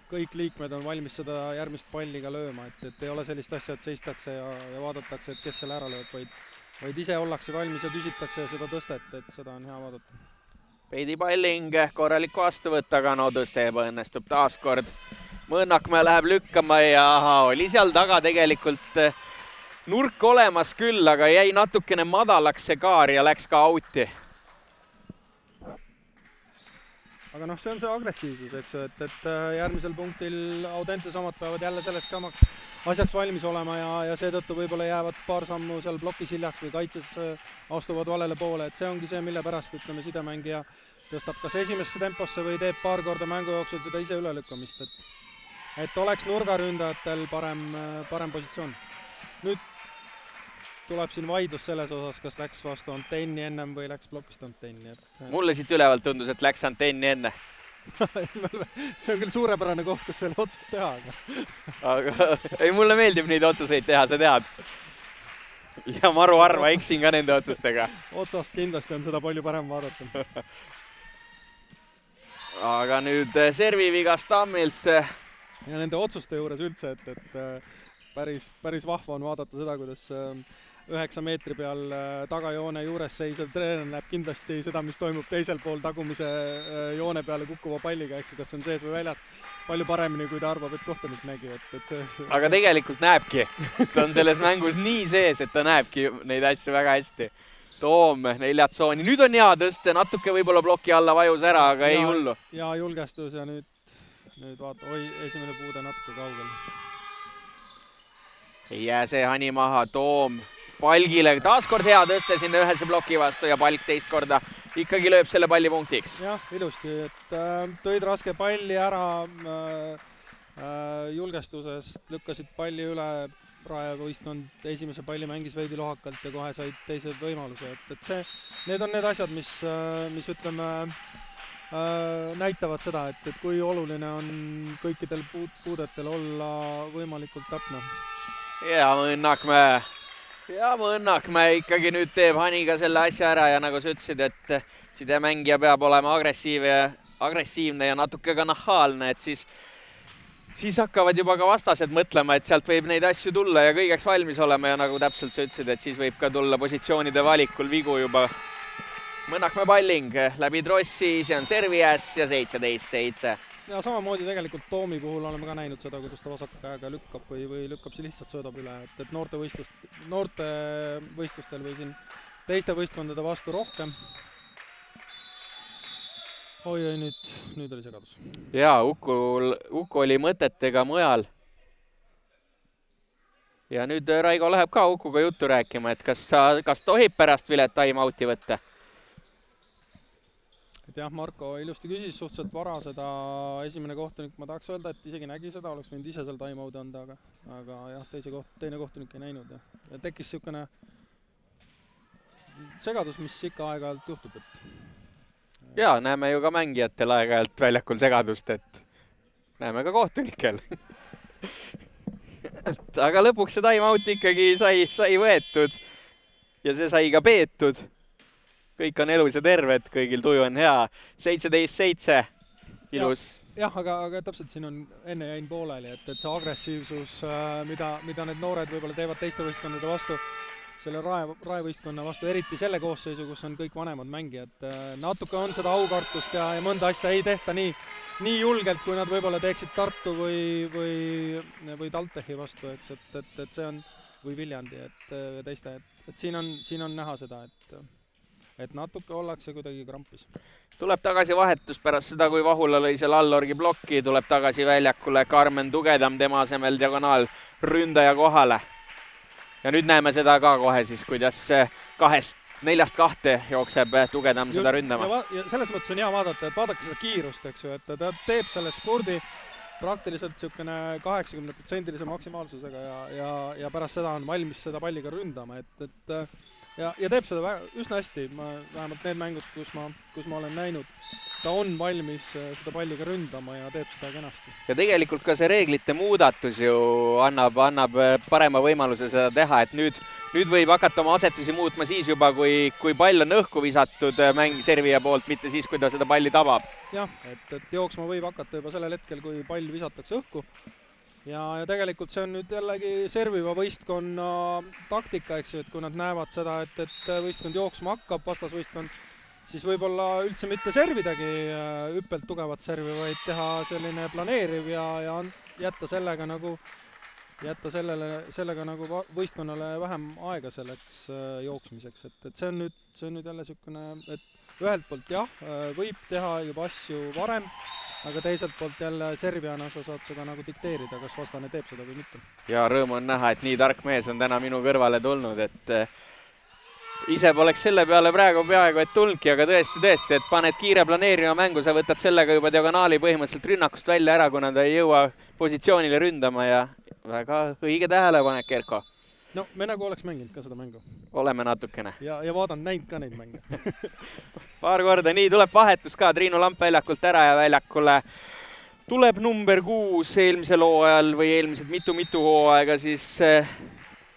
kõik liikmed on valmis seda järgmist palli ka lööma, et ei ole sellist asja, et seistakse ja vaadatakse, et kes selle ära lööb, vaid ise ollakse valmis ja tüsitakse ja seda tõstet, et seda on hea vaadata. Peidi palling korraliku vastuvõtt, aga no tõste õnnestub taaskord. Mõnnakmäe läheb lükkama ja oli seal taga tegelikult nurk olemas küll, aga jäi natukene madalaks see kaar ja läks ka outi. Aga see on see agressiivsus, eks, et järgmisel punktil Audentes omad peavad jälle sellest kamaks asjaks valmis olema ja seetõttu võib-olla jäävad paar sammu seal plokis hiljaks või kaitses astuvad valele poole, et see ongi see, mille pärast sidemängija tõstab kas esimesse temposse või teeb paar korda mängu jooksul seda ise ülelükkamist, et oleks nurgaründajatel parem positsioon. Nüüd tuleb siin vaidlus selles osas, kas läks vastu antenni ennem või läks plokist antenni. Mulle siit ülevalt tundus, et läks antenni enne. See on küll suurepärane koht, kus selle otsust teha. Aga ei, mulle meeldib neid otsuseid teha, sa tead. Ja maru harva eksin ka nende otsustega. Otsast kindlasti on seda palju parem vaadata. Aga nüüd servi vigas Tammilt. Ja nende otsuste juures üldse, et päris vahva on vaadata seda, kuidas 9 meetri peal tagajoone juures seisev treener näeb kindlasti seda, mis toimub teisel pool tagumise joone peale kukkuva palliga, eks ju, kas on sees või väljas, palju paremini, kui ta arvab, et kohtunik nägi. Aga tegelikult näebki. Ta on selles mängus nii sees, et ta näebki neid asju väga hästi. Toom, 4 tsooni. Nüüd on hea tõste, natuke võib-olla ploki alla vajus ära, aga ei hullu. Ja julgestus ja nüüd vaata, esimene puude natuke kaugel. ei jää see Hani maha, Toom palgile, taaskord hea tõste sinna ühese ploki vastu ja Palk teist korda ikkagi lööb selle palli punktiks. jah, ilusti, et tõid raske palli ära julgestusest, lükkasid palli üle, rajavõistkond esimese palli mängis veidi lohakalt ja kohe said teise võimaluse, et need on need asjad, mis ütleme, näitavad seda, et kui oluline on kõikidel puudetel olla võimalikult täpne. ja Mõnnakmäe ikkagi nüüd teeb Haniga selle asja ära ja nagu sa ütlesid, et sidemängija peab olema agressiivne ja natuke ka nahaalne, et siis hakkavad juba ka vastased mõtlema, et sealt võib neid asju tulla ja kõigeks valmis olema ja nagu täpselt sa ütlesid, et siis võib ka tulla positsioonide valikul vigu juba. Mõnnakmäe palling läbi trossi, see on servi äss ja 17-7. Ja samamoodi tegelikult Toomi puhul oleme ka näinud seda, kuidas ta vasaka käega lükkab või lükkab see lihtsalt söödab üle, et noorte võistlustel või siin teiste võistkondade vastu rohkem. Oi, nüüd oli segadus. Jaa, Uku oli mõtetega mujal. Ja nüüd Raigo läheb ka Ukuga juttu rääkima, et kas tohib pärast Vilet time-outi võtta? Et jah, Marko ilusti küsis suhteliselt vara seda esimene kohtunik, ma tahaks öelda, et isegi nägi seda, oleks võinud ise seal time-outi anda, aga jah, teine kohtunik ei näinud ja tekkis niisugune segadus, mis ikka aeg-ajalt juhtub, et jaa, näeme ju ka mängijatel aeg-ajalt väljakul segadust, et näeme ka kohtunikel. Aga lõpuks see time-out ikkagi sai võetud ja see sai ka peetud. Kõik on elus ja terved, kõigil tuju on hea. 17-7, ilus. Jah, aga täpselt siin on enne jäin pooleli, et see agressiivsus, mida need noored võib-olla teevad teiste võistkonnade vastu, selle raevõistkonna vastu, eriti selle koosseisu, kus on kõik vanemad mängijad. Natuke on seda aukartust ja mõnda asja ei tehta nii julgelt, kui nad võib-olla teeksid Tartu või TalTechi vastu, eks, et see on, või Viljandi, et teiste, et siin on näha seda, et natuke ollakse kuidagi krampis. Tuleb tagasi vahetus pärast seda, kui Vahula lõi selle Allorgi plokki, tuleb tagasi väljakule Karmen Tugedam, tema asemel diagonaal ründaja kohale. Ja nüüd näeme seda ka kohe siis, kuidas 4-2 jookseb Tugedam seda ründama. Ja selles mõttes on hea vaadata, et vaadake seda kiirust, eks ju, et ta teeb selle spurdi praktiliselt niisugune 80% maksimaalsusega ja pärast seda on valmis seda palliga ründama, ja teeb seda üsna hästi, vähemalt need mängud, kus ma olen näinud, ta on valmis seda palliga ründama ja teeb seda kenasti. Ja tegelikult ka see reeglite muudatus ju annab parema võimaluse seda teha, et nüüd võib hakata oma asetusi muutma siis juba, kui pall on õhku visatud servija poolt, mitte siis, kui ta seda palli tabab. Jah, et jooksma võib hakata juba sellel hetkel, kui pall visatakse õhku. Ja tegelikult see on nüüd jällegi serviva võistkonna taktika, eks ju, et kui nad näevad seda, et võistkond jooksma hakkab, vastasvõistkond, siis võib-olla üldse mitte servidagi hüppelt tugevat servi, vaid teha selline planeeriv ja jätta sellega nagu võistkonnale vähem aega selleks jooksmiseks, et see on nüüd jälle niisugune, et ühelt poolt jah, võib teha juba asju varem, aga teiselt poolt jälle servijana sa saad seda nagu dikteerida, kas vastane teeb seda või mitte. Ja rõõm on näha, et nii tark mees on täna minu kõrvale tulnud, et ise poleks selle peale praegu peaaegu et tulnudki, aga tõesti, et paned kiire planeerima mängu, sa võtad sellega juba diagonaali põhimõtteliselt rünnakust välja ära, kuna ta ei jõua positsioonile ründama ja väga õige tähelepanek, Erko. No me nagu oleks mänginud ka seda mängu. Oleme natukene. Ja näinud ka neid mänge. Paar korda, nii tuleb vahetus ka Triinu Lamp väljakult ära ja väljakule tuleb number 6 eelmisel hooajal või eelmised mitu hooaega siis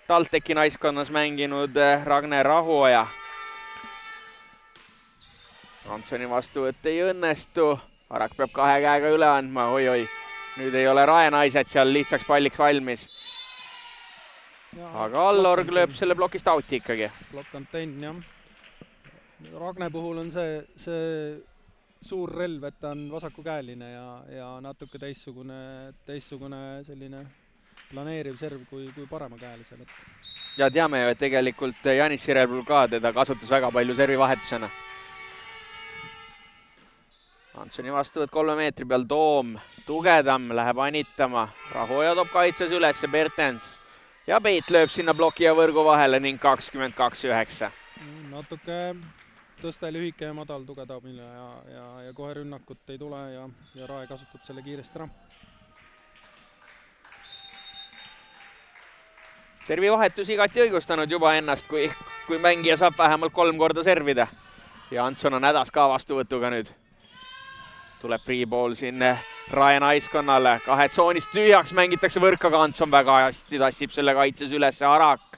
TalTechi naiskonnas mänginud Ragne Rahuoja. Hansoni vastuvõtt ei õnnestu, Arak peab 2 käega üle andma, oi, nüüd ei ole raenaised seal lihtsaks palliks valmis. Aga Allorg lööb selle plokist auti ikkagi. Blokkantenn, jah. Ragne puhul on see suur relv, et ta on vasakukäeline ja natuke teistsugune selline planeeriv serv kui paremakäelisel. Ja teame ju, et tegelikult Janis Sirelpuu ka teda kasutas väga palju servi vahetusena. Hansoni vastuvõtt 3 meetri peal, Toom, Tugedam läheb anitama, Rahuoja toob kaitses üles, Bertens ja Peet lööb sinna ploki ja võrgu vahele ning 22-9. Natuke tõste lühike ja madal tugevdamine ja kohe rünnakut ei tule ja Rae kasutab selle kiiresti ära. Servivahetus igati õigustanud juba ennast, kui mängija saab vähemalt 3 korda servida. Ja Antson on hädas ka vastuvõtuga nüüd. Tuleb free ball siin Rae naiskonnale. 2 tsoonist tühjaks mängitakse võrk, aga Antson väga hästi tassib selle kaitses üles. Arak,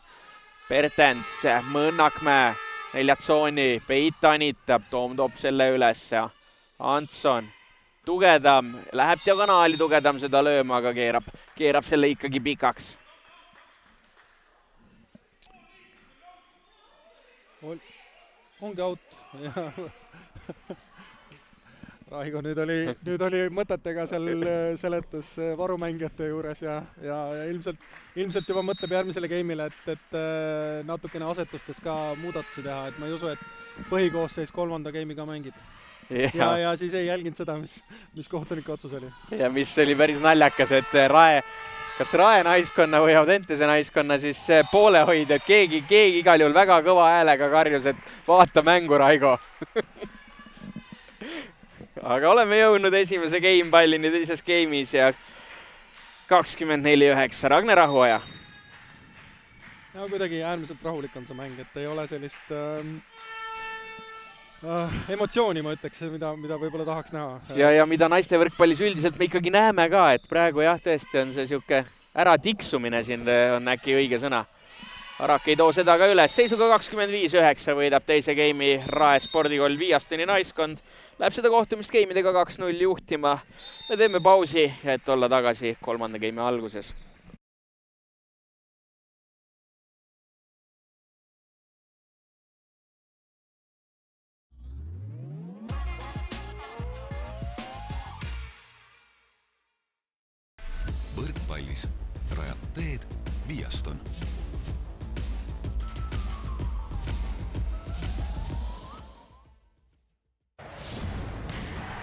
Pertens, Mõnnakmäe, 4 tsooni, Peit anitab, Toom toob selle üles. Antson, tugedam, läheb diagonaali tugedam seda lööma, aga keerab selle ikkagi pikaks. Ongi out. Raigo nüüd oli mõtetega seal seletus varumängijate juures ja ilmselt juba mõtleb järgmisele game'ile, et natukene asetustes ka muudatusi teha, et ma ei usu, et põhikoosseis 3. game'iga mängib. Ja siis ei jälginud seda, mis kohtuniku otsus oli. Ja mis oli päris naljakas, et kas Rae naiskonna või Audentese naiskonna siis poolehoid, et keegi igal juhul väga kõva häälega karjus, et vaata mängu, Raigo. Aga oleme jõudnud esimese gamepallini teises game'is ja 24-9 Ragne Rahuaja. Ja kuidagi äärmiselt rahulik on see mäng, et ei ole sellist emotsiooni, ma ütleks, mida võib-olla tahaks näha. Ja mida naiste võrkpallis üldiselt me ikkagi näeme ka, et praegu jah, tõesti on see siuke ära tiksumine siin on äkki õige sõna. Arak ei too seda ka üles. Seisuga 25-9 võidab teise game'i Rae spordikoll Viiastoni naiskond. Läheb seda kohtumist game'idega 2-0 juhtima. Me teeme pausi, et olla tagasi 3. game'i alguses. Võrkpallis rajab teed Viiaston.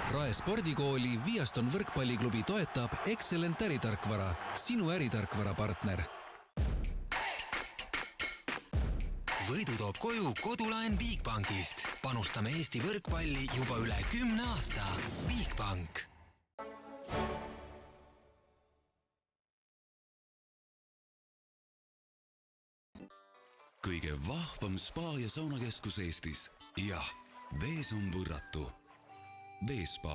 Rae spordikooli Viiaston võrkpalliklubi toetab Excellent äritarkvara, sinu äritarkvara partner. Võidu toob koju kodulaen Bigbankist. Panustame Eesti võrkpalli juba üle 10 aasta. Bigbank. Kõige vahvam spa ja saunakeskus Eestis. Ja vees on võrratu. Veespa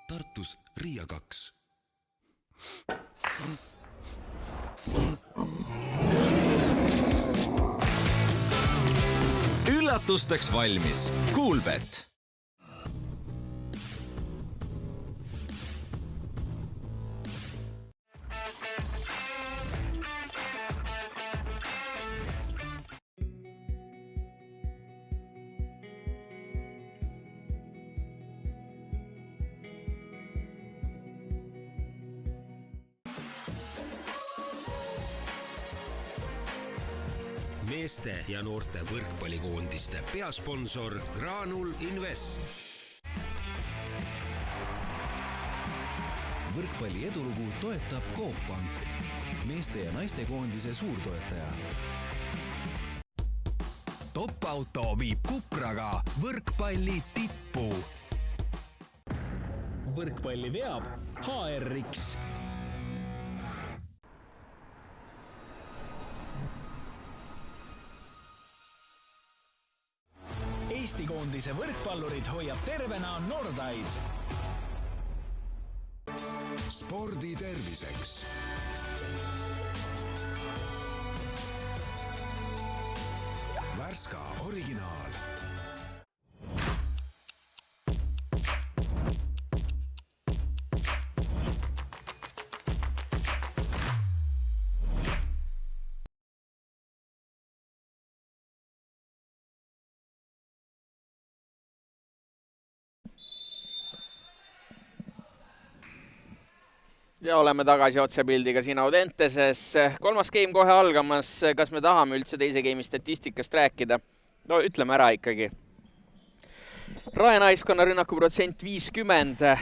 Tartus Riia 2. Üllatusteks valmis. Coolbet. Meeste ja noorte võrkpallikoondiste peasponsor Graanul Invest. Võrkpalli edulugu toetab Coop Pank, meeste ja naiste koondise suurtoetaja. Top-auto viib Kupraga võrkpalli tippu. Võrkpalli veab HRX. Eesti koondise võrkpallurid hoiab tervena Nordaid. Spordi terviseks. Värska originaal. Ja oleme tagasi otsepildiga siin Audenteses. 3. game kohe algamas. Kas me tahame üldse teise game'i statistikast rääkida? No ütleme ära ikkagi. Rae naiskonna rünnakuprotsent 50.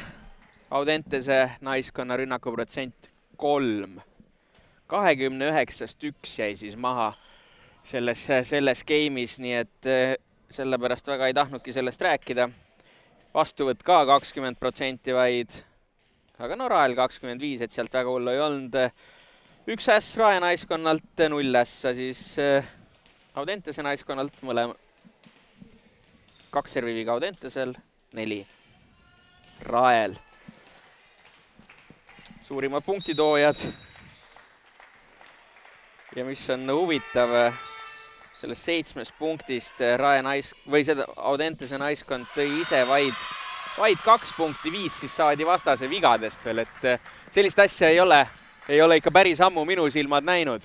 Audentese naiskonna rünnakuprotsent 3. 29-1 jäi siis maha selles game'is, nii et sellepärast väga ei tahtnudki sellest rääkida. Vastuvõtt ka 20% vaid, aga no Rael 25, et sealt väga hullu ei olnud. 1 äss Rae naiskonnalt, 0 ässa siis Audentese naiskonnalt, 2 serviviga Audentesel, 4 Rael. Suurimad punktitoojad. Ja mis on huvitav, sellest 7 punktist Rae Audentese naiskond tõi ise vaid 2 punkti, 5 siis saadi vastase vigadest veel, et sellist asja ei ole ikka päris ammu minu silmad näinud.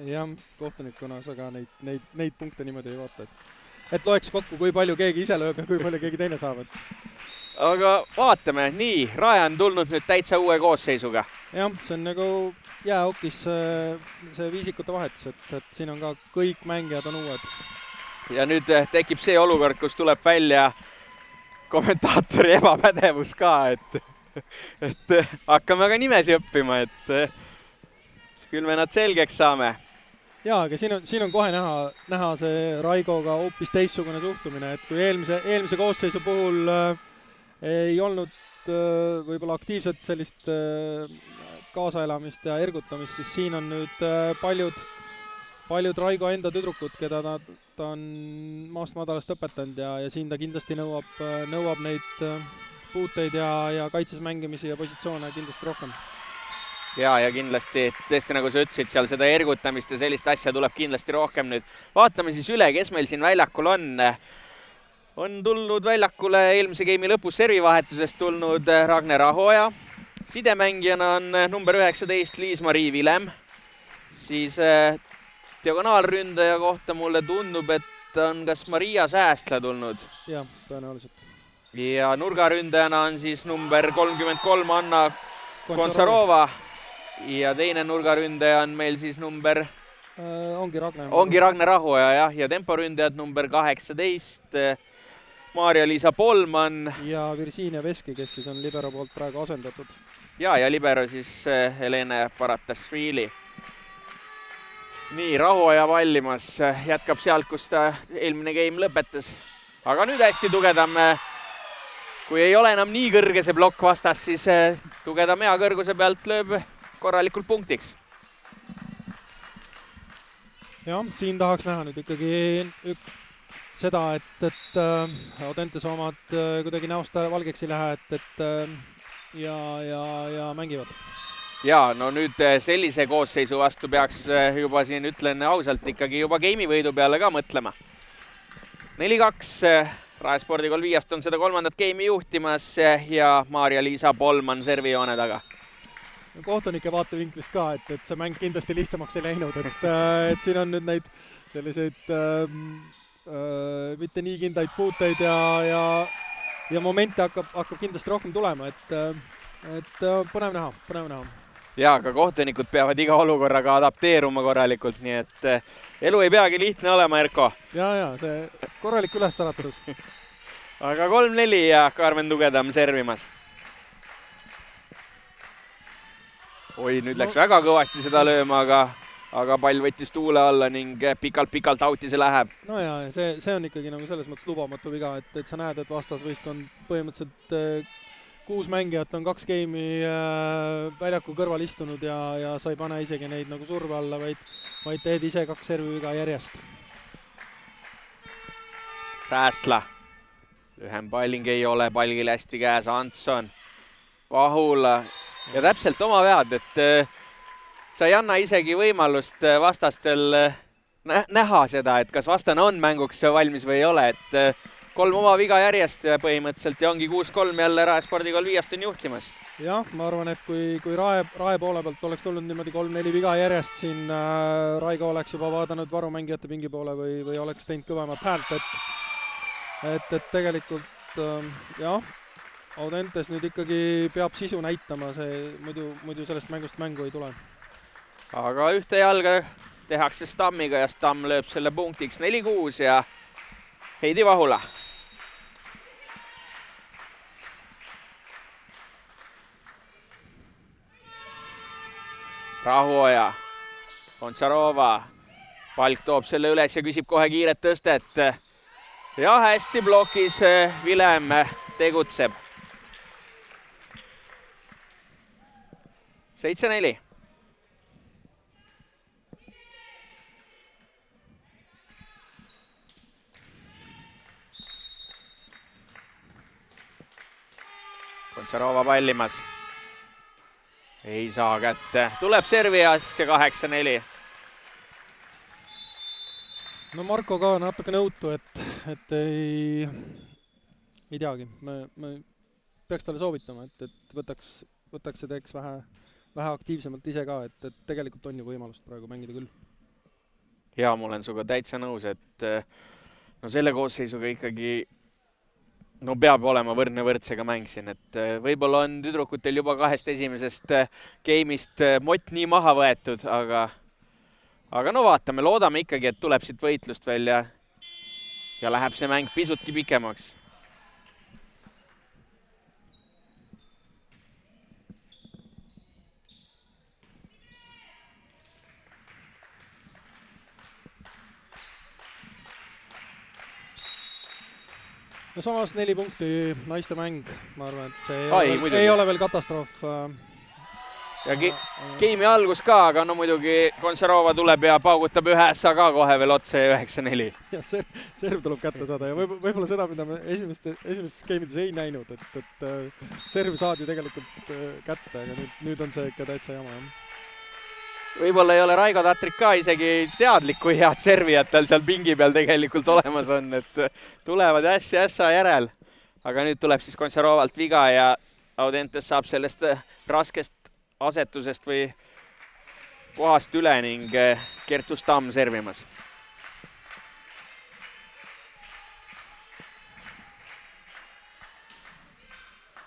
Jah, kohtunikuna sa ka neid punkte niimoodi ei vaata, et loeks kokku, kui palju keegi ise lööb ja kui palju keegi teine saab. Aga vaatame, nii, Rae on tulnud nüüd täitsa uue koosseisuga. Jah, see on nagu jäähokis see viisikute vahetus, et siin on ka kõik mängijad on uued. Ja nüüd tekib see olukord, kus tuleb välja kommentaatori ebapädevus ka, et hakkame aga nimesi õppima, et küll me nad selgeks saame. Jaa, aga siin on kohe näha see Raigoga hoopis teistsugune suhtumine, et kui eelmise koosseisu puhul ei olnud võib-olla aktiivselt sellist kaasaelamist ja ergutamist, siis siin on nüüd paljud Raigo enda tüdrukud, keda ta on maast madalast õpetanud ja siin ta kindlasti nõuab neid puuteid ja kaitses mängimisi ja positsioone kindlasti rohkem. Ja kindlasti, tõesti nagu sa ütlesid, seal seda ergutamist ja sellist asja tuleb kindlasti rohkem nüüd. Vaatame siis üle, kes meil siin väljakul on. On tulnud väljakule eelmise game'i lõpus servivahetusest tulnud Ragne Rahoja. Sidemängijana on number 19 Liis-Marii Vilem. Siis diagonaalründaja kohta mulle tundub, et on kas Maria Säästla tulnud. Jah, tõenäoliselt. Ja nurgaründajana on siis number 33 Anna Konsarova. Ja teine nurgaründaja on meil siis number... Ongi Ragne Rahoja, ja temporündajad number 18 Maarja-Liisa Polman. Ja Virginia Veski, kes siis on libero poolt praegu asendatud. Ja libero siis Helene Paratasvili. Nii, Rahoja vallimas, jätkab sealt, kus ta eelmine game lõpetas. Aga nüüd hästi tugedam, kui ei ole enam nii kõrge see blokk vastas, siis tugedam hea kõrguse pealt lööb korralikult punktiks. Jah, siin tahaks näha nüüd ikkagi seda, et Audentese omad kuidagi näost valgeks ei lähe, ja mängivad. Ja, no nüüd sellise koosseisu vastu peaks juba siin, ütlen ausalt, ikkagi juba game'i võidu peale ka mõtlema. 4-2 Rae spordikool Viiast on seda 3. game'i juhtimas ja Maarja-Liisa Polman servijoone taga. Kohtunike vaatevinklist ka, et see mäng kindlasti lihtsamaks ei läinud, et siin on nüüd neid selliseid mitte nii kindaid puuteid ja momente hakkab kindlasti rohkem tulema, et põnev näha. Ja, aga kohtunikud peavad iga olukorraga adapteeruma korralikult, nii et elu ei peagi lihtne olema, Erko. Ja, see korralik ülesaratus. Aga 3-4 ja Karmen Tugedam servimas. Oi, nüüd läks väga kõvasti seda lööma, aga pall võttis tuule alla ning pikalt auti see läheb. No ja, see on ikkagi nagu selles mõttes lubamatu viga, et sa näed, et vastasvõistkond põhimõtteliselt 6 mängijat on 2 game'i väljaku kõrval istunud ja sa ei pane isegi neid nagu surve alla, vaid teed ise 2 serviviga järjest. Säästla. Lühem palling ei ole, palgil hästi käes Antson. Vahula. Ja täpselt oma vead, et sa ei anna isegi võimalust vastastel näha seda, et kas vastane on mänguks valmis või ei ole, et 3 oma viga järjest ja põhimõtteliselt ja ongi 6-3 jälle Rae spordikool Viiast on juhtimas. Jah, ma arvan, et kui Rae poole pealt oleks tulnud niimoodi 3-4 viga järjest, siin Raigo oleks juba vaadanud varumängijate pingi poole või oleks teinud kõvemat häält, et tegelikult jah, Audentes nüüd ikkagi peab sisu näitama, muidu sellest mängust mängu ei tule. Aga ühte jalga tehakse Stammiga ja Stamm lööb selle punktiks 4-6 ja Heidi Vahula. Rahuoja, Gontsarova, Palk toob selle üles ja küsib kohe kiiret tõstet. Ja hästi blokis Vilem tegutseb. 7-4. Gontsarova pallimas. Ei saa kätte. Tuleb servias ja 8-4. No Marko ka natuke nõutu, et ei teagi. Me peaks talle soovitama, et võtaks ja teeks vähe aktiivsemalt ise ka, et tegelikult on ju võimalust praegu mängida küll. Ja ma olen suga täitsa nõus, et no selle koosseisuga ikkagi peab olema võrdne võrdsega mäng siin, et võib-olla on tüdrukutel juba 2 esimesest game'ist mott nii maha võetud, aga no vaatame, loodame ikkagi, et tuleb siit võitlust välja ja läheb see mäng pisutki pikemaks. No samas 4 punkti naiste mäng, ma arvan, et see ei ole veel katastroof. Ja game'i algus ka, aga no muidugi Gontsarova tuleb ja paugutab ühe ässa ka kohe veel otse 9-4. Ja serv tuleb kätte saada ja võib-olla seda, mida me esimestes game'ides ei näinud, et serv saadi tegelikult kätte, aga nüüd on see ikka täitsa jama. Võib-olla ei ole Raigo Tatrik ka isegi teadlik, kui head servijad tal seal pingi peal tegelikult olemas on, et tulevad ässa järel. Aga nüüd tuleb siis Gontsarovalt viga ja Audentes saab sellest raskest asetusest või kohast üle ning Kertus Tamm servimas.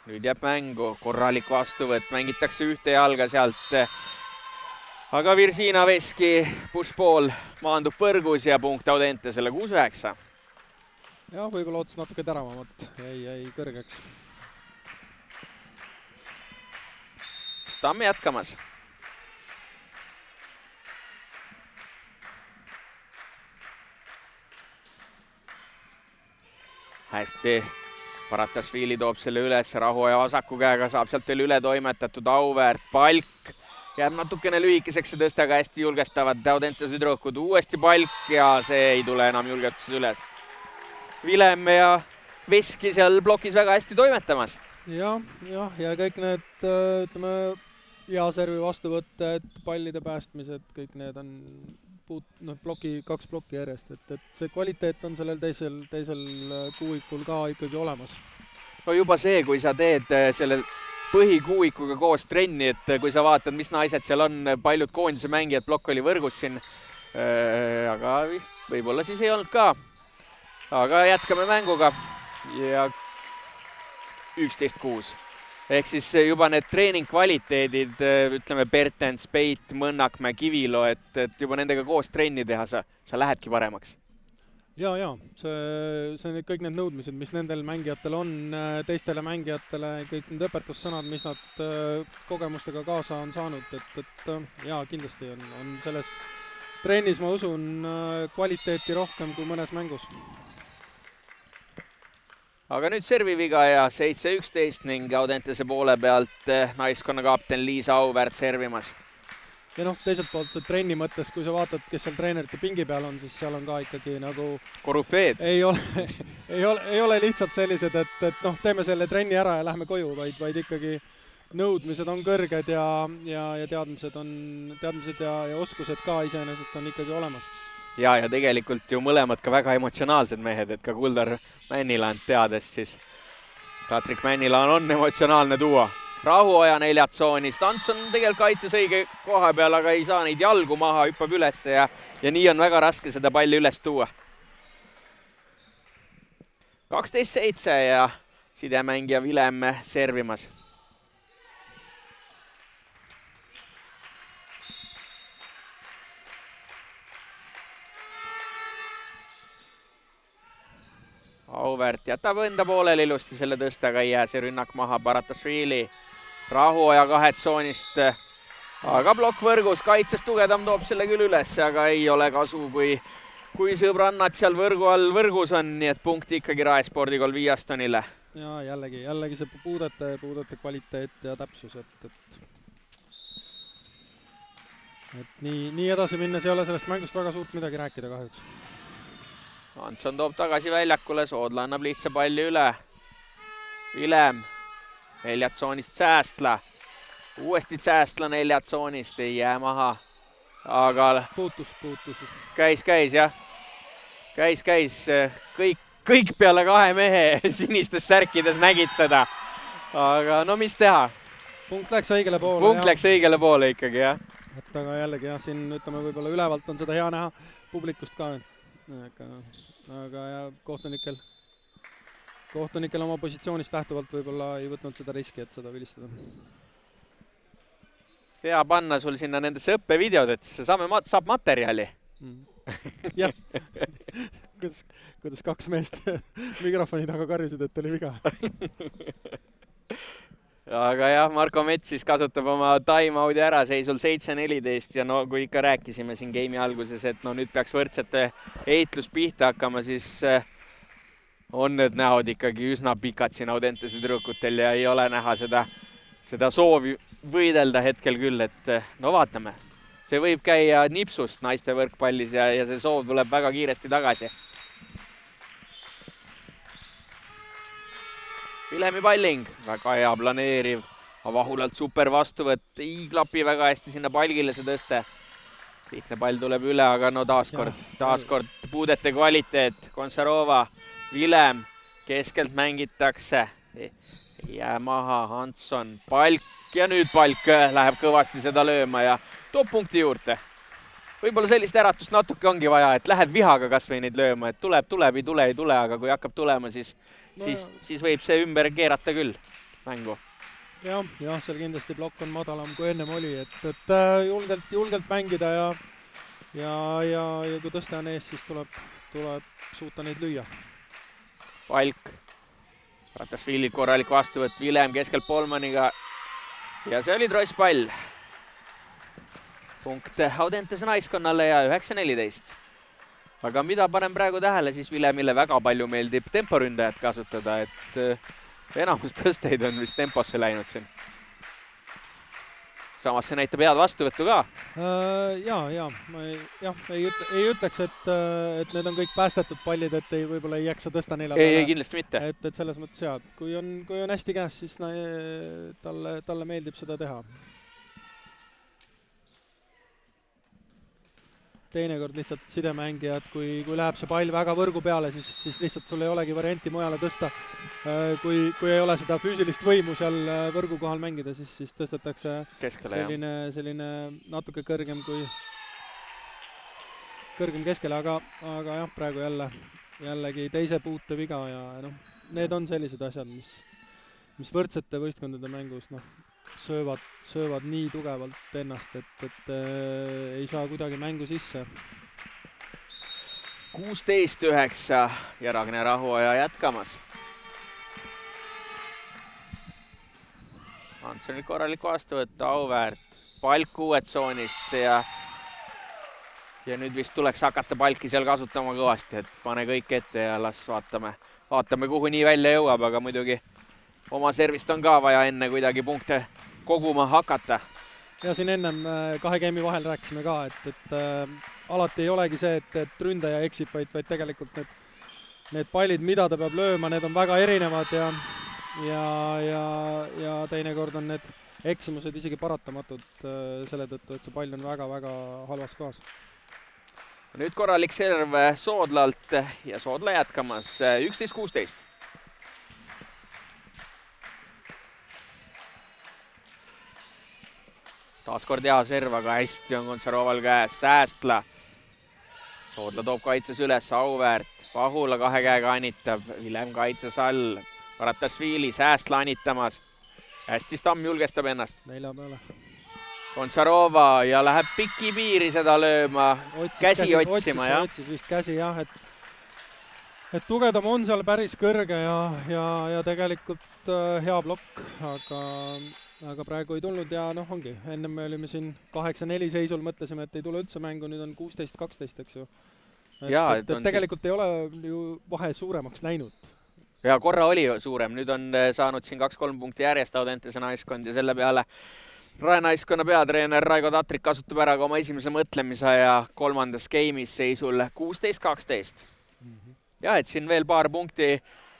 Nüüd jääb mängu, korralik vastuvõtt, mängitakse ühte jalga sealt. Aga Virsina Veski pushball maandub põrgus ja punkt Audentesele 6-9. Jah, võib-olla ootas natuke teravamat, jäi kõrgeks. Stamm jätkamas. Hästi, Paratasvili toob selle üles, Rahuoja vasaku käega saab sealt veel üle toimetatud Auväärt, Palk. Jääb natukene lühikeseks ja tõstaga hästi julgestavad Audentese tüdrukud. Uuesti Palk ja see ei tule enam julgestus üles. Vilem ja Veski seal blokis väga hästi toimetamas. Ja kõik need, ütleme, hea servi vastuvõtted, pallide päästmised, kõik need on 2 plokki järjest. Et see kvaliteet on sellel teisel kuuikul ka ikkagi olemas. No juba see, kui sa teed selle põhikuuikuga koos trenni, et kui sa vaatad, mis naised seal on, paljud koondise mängijad, plokk oli võrgus siin, aga vist võib-olla siis ei olnud ka. Aga jätkame mänguga ja 11-6. Ehk siis juba need treeningkvaliteedid, ütleme Bertens, Peit, Mõnnakmäe, Kivilo, et juba nendega koos trenni teha sa lähedki paremaks. Ja, see kõik need nõudmised, mis nendel mängijatel on, teistele mängijatele, kõik need õpetussõnad, mis nad kogemustega kaasa on saanud, et ja kindlasti on selles trennis, ma usun, kvaliteeti rohkem kui mõnes mängus. Aga nüüd serviviga ja 7-11 ning Audentese poole pealt naiskonna kapten Liisa Auväärt servimas. Ja teiselt poolt see trenni mõttes, kui sa vaatad, kes seal treenerite pingi peal on, siis seal on ka ikkagi nagu korrupteed. Ei ole lihtsalt sellised, et teeme selle trenni ära ja lähme koju, vaid ikkagi nõudmised on kõrged ja teadmised ja oskused ka iseenesest on ikkagi olemas. Ja tegelikult ju mõlemad ka väga emotsionaalsed mehed, et ka Kuldar Männiland teades siis Patrik Männilaan on emotsionaalne tuua. Rahuoja 4 tsoonis, Tants on tegelikult kaitses õige koha peal, aga ei saa neid jalgu maha, hüppab üles ja nii on väga raske seda palli üles tuua. 12-7 ja sidemängija Vilem servimas. Auväärt jätab enda poolel ilusti selle tõstaga, ei jää see rünnak maha, Paratasvili. Rahuoja 2 tsoonist aga plokk võrgus, kaitses Tugedam toob selle küll üles, aga ei ole kasu, kui sõbrannad seal võrgu all võrgus on, nii et punkt ikkagi Raespordikool Viastonile. Ja jällegi see puudete kvaliteet ja täpsus, et nii edasi minnes ei ole sellest mängust väga suurt midagi rääkida kahjuks. Hanson toob tagasi väljakule, Soodla annab lihtsa palli üle. Vilem, neljatsoonist Säästla. Uuesti Säästla neljatsoonist, ei jää maha. Aga puutus. Käis, jah. Käis. Kõik peale kahe mehe sinistes särkides nägid seda. Aga no mis teha? Punkt läks õigele poole. Punkt läks õigele poole ikkagi, jah. Et aga jällegi jah, siin ütleme võib-olla ülevalt on seda hea näha publikust ka. Aga ja kohtunikel oma positsioonist lähtuvalt võib-olla ei võtnud seda riski, et seda vilistada. Hea panna sul sinna nendesse õppevideod, et saab materjali. Jah, kuidas kaks meest mikrofoni taga karjusid, et oli viga. Aga jah, Marko Mets siis kasutab oma time-out'i ära seisul 7-14 ja no kui ikka rääkisime siin game'i alguses, et no nüüd peaks võrdsete heitlus pihta hakkama, siis on need näod ikkagi üsna pikad siin Audentese tüdrukutel ja ei ole näha seda soovi võidelda hetkel küll, et no vaatame. See võib käia nipsust naiste võrkpallis ja see soov tuleb väga kiiresti tagasi. Vilemi palling, väga hea planeeriv, Vahulalt super vastuvõtt, ei klapi väga hästi sinna palgile see tõste. Lihtne pall tuleb üle, aga no taaskord puudete kvaliteet. Konsarova, Vilem, keskelt mängitakse, jää maha, Hanson, Palk ja nüüd Palk läheb kõvasti seda lööma ja toob punkti juurde. Võib-olla sellist äratust natuke ongi vaja, et lähed vihaga kas või neid lööma, et tuleb, ei tule, aga kui hakkab tulema, siis võib see ümber keerata küll mängu. Jah, seal kindlasti plokk on madalam kui ennem oli, et julgelt mängida ja kui tõste on ees, siis tuleb suuta neid lüüa. Palk, Ratasvili korralik vastuvõtt, Vilem keskelt Polmaniga ja see oli trosspall. Punkt Audentese naiskonnale ja 9-14. Aga mida panen praegu tähele, siis Vilemile väga palju meeldib temporündajat kasutada, et enamus tõsteid on vist temposse läinud siin. Samas see näitab head vastuvõttu ka. Ei ütleks, et need on kõik päästetud pallid, et võib-olla ei jaksa tõsta neile. Ei, kindlasti mitte. Et selles mõttes jah, kui on hästi käes, siis talle meeldib seda teha. Teinekord lihtsalt sidemängijad, kui läheb see pall väga võrgu peale, siis lihtsalt sul ei olegi varianti mujale tõsta. Kui ei ole seda füüsilist võimu seal võrgu kohal mängida, siis tõstetakse selline natuke kõrgem keskele, aga jah, praegu jällegi teise puute viga ja need on sellised asjad, mis võrdsete võistkondade mängus söövad nii tugevalt ennast, et ei saa kuidagi mängu sisse. 16-9 ja Ragne Rahuaja jätkamas. Hanssonil korralik vastuvõtt, Auväärt, Palk uued tsoonist ja nüüd vist tuleks hakata Palki seal kasutama kõvasti, et pane kõik ette ja las vaatame kuhu nii välja jõuab, aga muidugi oma servist on ka vaja enne kuidagi punkte koguma hakata. Ja siin ennem kahe game'i vahel rääkisime ka, et alati ei olegi see, et ründaja eksib, vaid tegelikult need pallid, mida ta peab lööma, need on väga erinevad ja teinekord on need eksimused isegi paratamatud selle tõttu, et see pall on väga-väga halvas kohas. Nüüd korralik serv Soodlalt ja Soodla jätkamas 11-16. Taaskord hea serv, aga hästi on Konsaroval käes. Säästla. Soodla toob kaitses üles, Auväärt. Vahula kahe käega anitab. Vilem kaitses all. Ratasvili, Säästla anitamas. Hästi Stamm julgestab ennast. Nelja peale. Konsarova ja läheb piki piiri seda lööma. Käsi otsima, jah. Otsis vist käsi, jah. Et Tugedam on seal päris kõrge ja tegelikult hea plokk, aga aga praegu ei tulnud ja noh, ongi, ennem me olime siin 8-4 seisul, mõtlesime, et ei tule üldse mängu, nüüd on 16-12, eks ju. Et tegelikult ei ole ju vahe suuremaks läinud. Ja korra oli suurem, nüüd on saanud siin 2-3 punkti järjest Audentese naiskond ja selle peale Rae naiskonna peatreener Raigo Tatrik kasutab ära ka oma esimese mõtlemise ja kolmandas game'is seisul 16-12. Ja, et siin veel paar punkti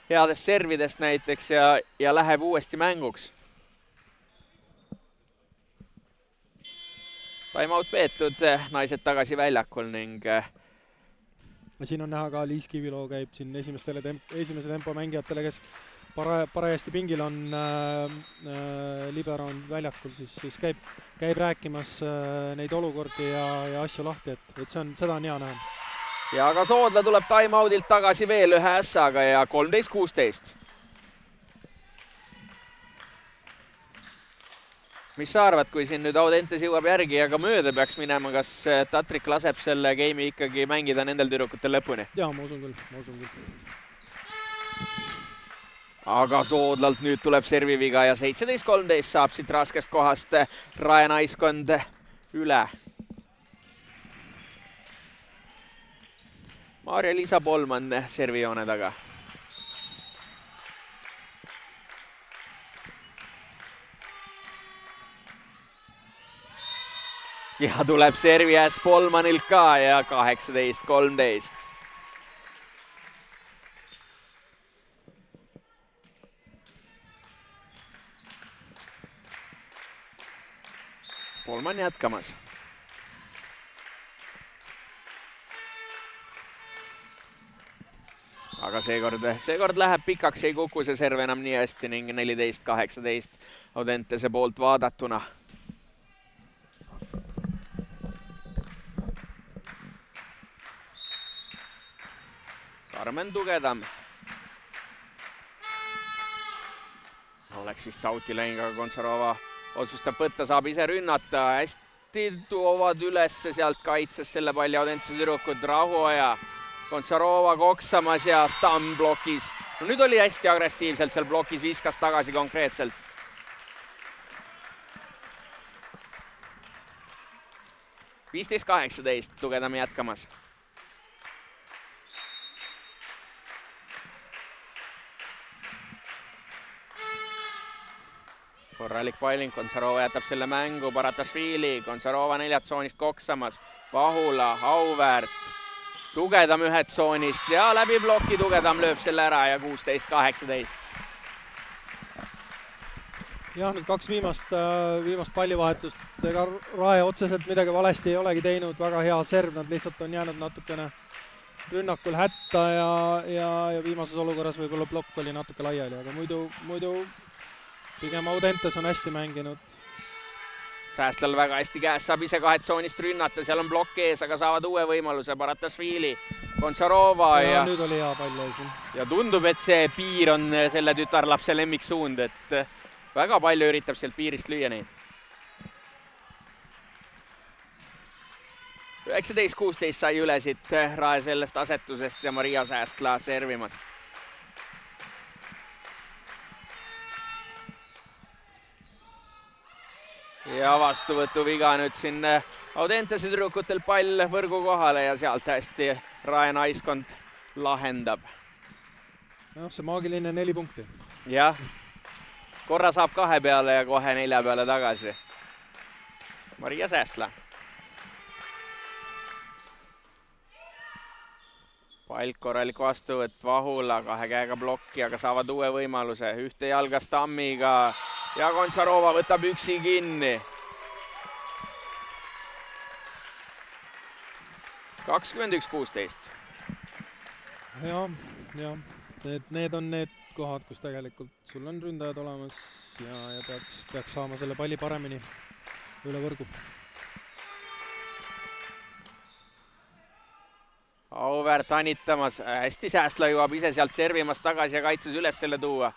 headest servidest näiteks ja läheb uuesti mänguks. Timeout peetud, naised tagasi väljakul ning siin on näha ka Liis Kiviloo käib siin esimese tempo mängijatele, kes parajasti pingil on libero on väljakul, siis käib rääkimas neid olukordi ja asju lahti, et seda on hea näha. Ja ka Soodla tuleb timeoudilt tagasi veel ühe ässaga ja 13-16. Mis sa arvad, kui siin nüüd Audentes jõuab järgi ja ka mööda peaks minema, kas Tatrik laseb selle game'i ikkagi mängida nendel tüdrukutel lõpuni? Jaa, ma usun küll. Aga Soodlalt nüüd tuleb serviviga ja 17-13 saab siit raskest kohast Rae naiskond üle. Maarja-Liisa Polman servijoone taga. Ja tuleb servi äs Polmanilt ka ja 18-13. Polman jätkamas. Aga seekord läheb pikaks, ei kuku see serv enam nii hästi ning 14-18 Audentese poolt vaadatuna. Karmen Tugedam. Oleks vist Sauti läinud, aga Gontsarova otsustab võtta, saab ise rünnata. Hästi toovad üles sealt kaitses selle palli Audentese tüdrukud. Rahuoja, Gontsarova koksamas ja Stam blokis. No nüüd oli hästi agressiivselt seal blokis, viskas tagasi konkreetselt. Viisteist 18 Tugedam jätkamas. Korralik palling, Gontsarova jätab selle mängu, Baratašvili, Gontsarova neljatsoonist koksamas, Vahula, Auväärt, Tugedam ühed tsoonist ja läbi bloki Tugedam lööb selle ära ja 16-18. Jah, nüüd kaks viimast pallivahetust, ega Rae otseselt midagi valesti ei olegi teinud, väga hea serv, nad lihtsalt on jäänud natukene rünnakul hätta ja viimases olukorras võib-olla blokk oli natuke laiali, aga muidu pigem Audentes on hästi mänginud. Säästlal väga hästi käes, saab ise kahet tsoonist rünnata, seal on blokk ees, aga saavad uue võimaluse. Baratašvili, Gontsarova ja nüüd oli hea pall ees. Ja tundub, et see piir on selle tütarlapse lemmiksuund, et väga palju üritab sealt piirist lüüa neid. 19-16 sai üle siit Rae sellest asetusest ja Maria Säästla servimas. Ja vastuvõtu viga nüüd siin Audentese tüdrukutel pall võrgu kohale ja sealt hästi Rae naiskond lahendab. See maagiline 4 punkti. Jah, korra saab 2 peale ja kohe 4 peale tagasi. Maria Säästla. Pall korralik vastuvõtt, Vahula 2 käega blokki, aga saavad uue võimaluse. Ühte jalga Stammiga ja Gontsarova võtab üksi kinni. 21-16. Ja need on need kohad, kus tegelikult sul on ründajad olemas ja peaks saama selle palli paremini üle võrgu. Auväärt Anitamas, hästi Säästla jõuab ise sealt servimas tagasi ja kaitses üles selle tuua.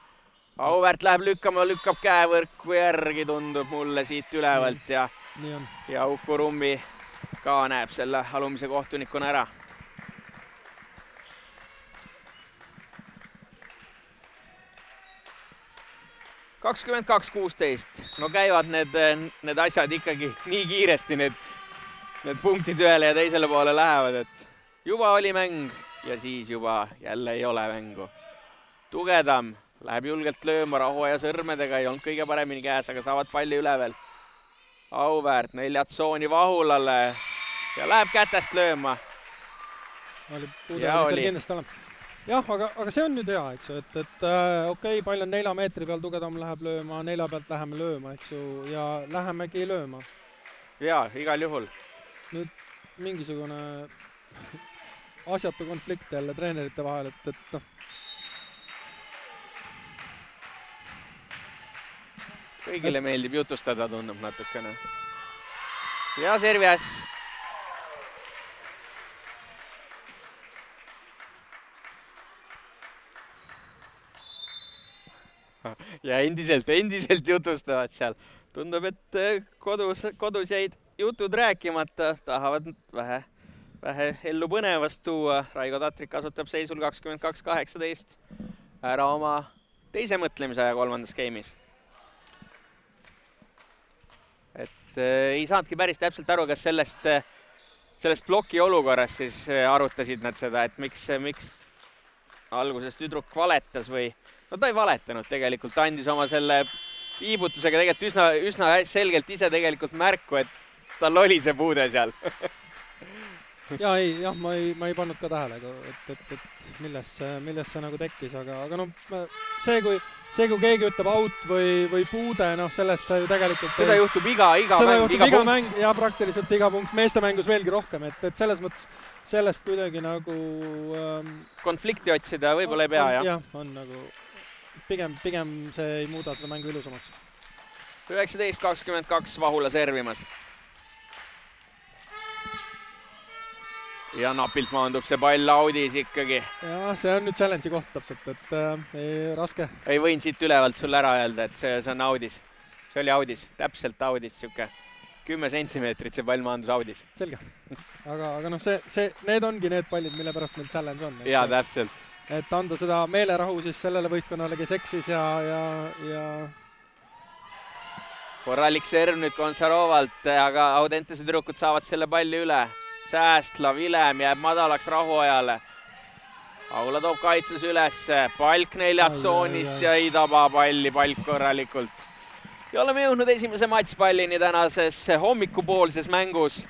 Auväärt läheb lükkama, lükkab käevõrku järgi, tundub mulle siit ülevalt ja Uku Rummi ka näeb selle alumise kohtunikuna ära. 22-16. No käivad need asjad ikkagi nii kiiresti, need punktid ühele ja teisele poole lähevad, et juba oli mäng ja siis juba jälle ei ole mängu. Tugedam läheb julgelt lööma Rahuaja sõrmedega, ei olnud kõige paremini käes, aga saavad palli üle veel. Auväärt 4 tsooni Vahulale ja läheb kätest lööma. Oli kindlasti olema. Jah, aga see on nüüd hea, eks ju, et okei, pall on 4 meetri peal, Tugedam läheb lööma, 4 pealt läheme lööma, eks ju, ja lähemegi lööma. Jaa, igal juhul. Nüüd mingisugune asjatu konflikt jälle treenerite vahel, et kõigile meeldib jutustada, tundub natukene. Ja servi äss. Ja endiselt jutustavad seal. Tundub, et kodus jäid jutud rääkimata, tahavad vähe ellu põnevast tuua. Raigo Tatrik kasutab seisul 22-18 ära oma teise mõtlemise aja 3. skeemis. Ei saadki päris täpselt aru, kas sellest ploki olukorras siis arutasid nad seda, et miks alguses tüdruk valetas või no ta ei valetanud tegelikult, ta andis oma selle viibutusega tegelikult üsna selgelt ise tegelikult märku, et tal oli see puude seal. ma ei pannud ka tähele, et milles see nagu tekkis, aga noh, see kui keegi ütleb out või puude, noh sellesse ju tegelikult seda juhtub iga mäng ja praktiliselt iga punkt, meeste mängus veelgi rohkem, et selles mõttes sellest kuidagi nagu konflikti otsida võib-olla ei pea, jah, on nagu pigem see ei muuda seda mängu ilusamaks. 19-22 Vahula servimas. Ja napilt maandub see pall audis ikkagi. Ja see on nüüd challenge'i koht täpselt, et raske. Ei võin siit ülevalt sulle ära öelda, et see on audis. See oli audis, täpselt audis, siuke 10 sentimeetrit see pall maandus audis. Selge. Aga noh, need ongi need pallid, mille pärast meil challenge on. Jaa, täpselt. Et anda seda meelerahu siis sellele võistkonnale, kes eksis ja korralik serv nüüd Konsarovalt, aga Audentese tüdrukud saavad selle palli üle. Säästla, Vilem jääb madalaks Rahuajale. Aula toob kaitses üles, Palk 4 tsoonist ja ei taba palli Palk korralikult. Ja oleme jõudnud esimese matšpallini tänases hommikupoolses mängus.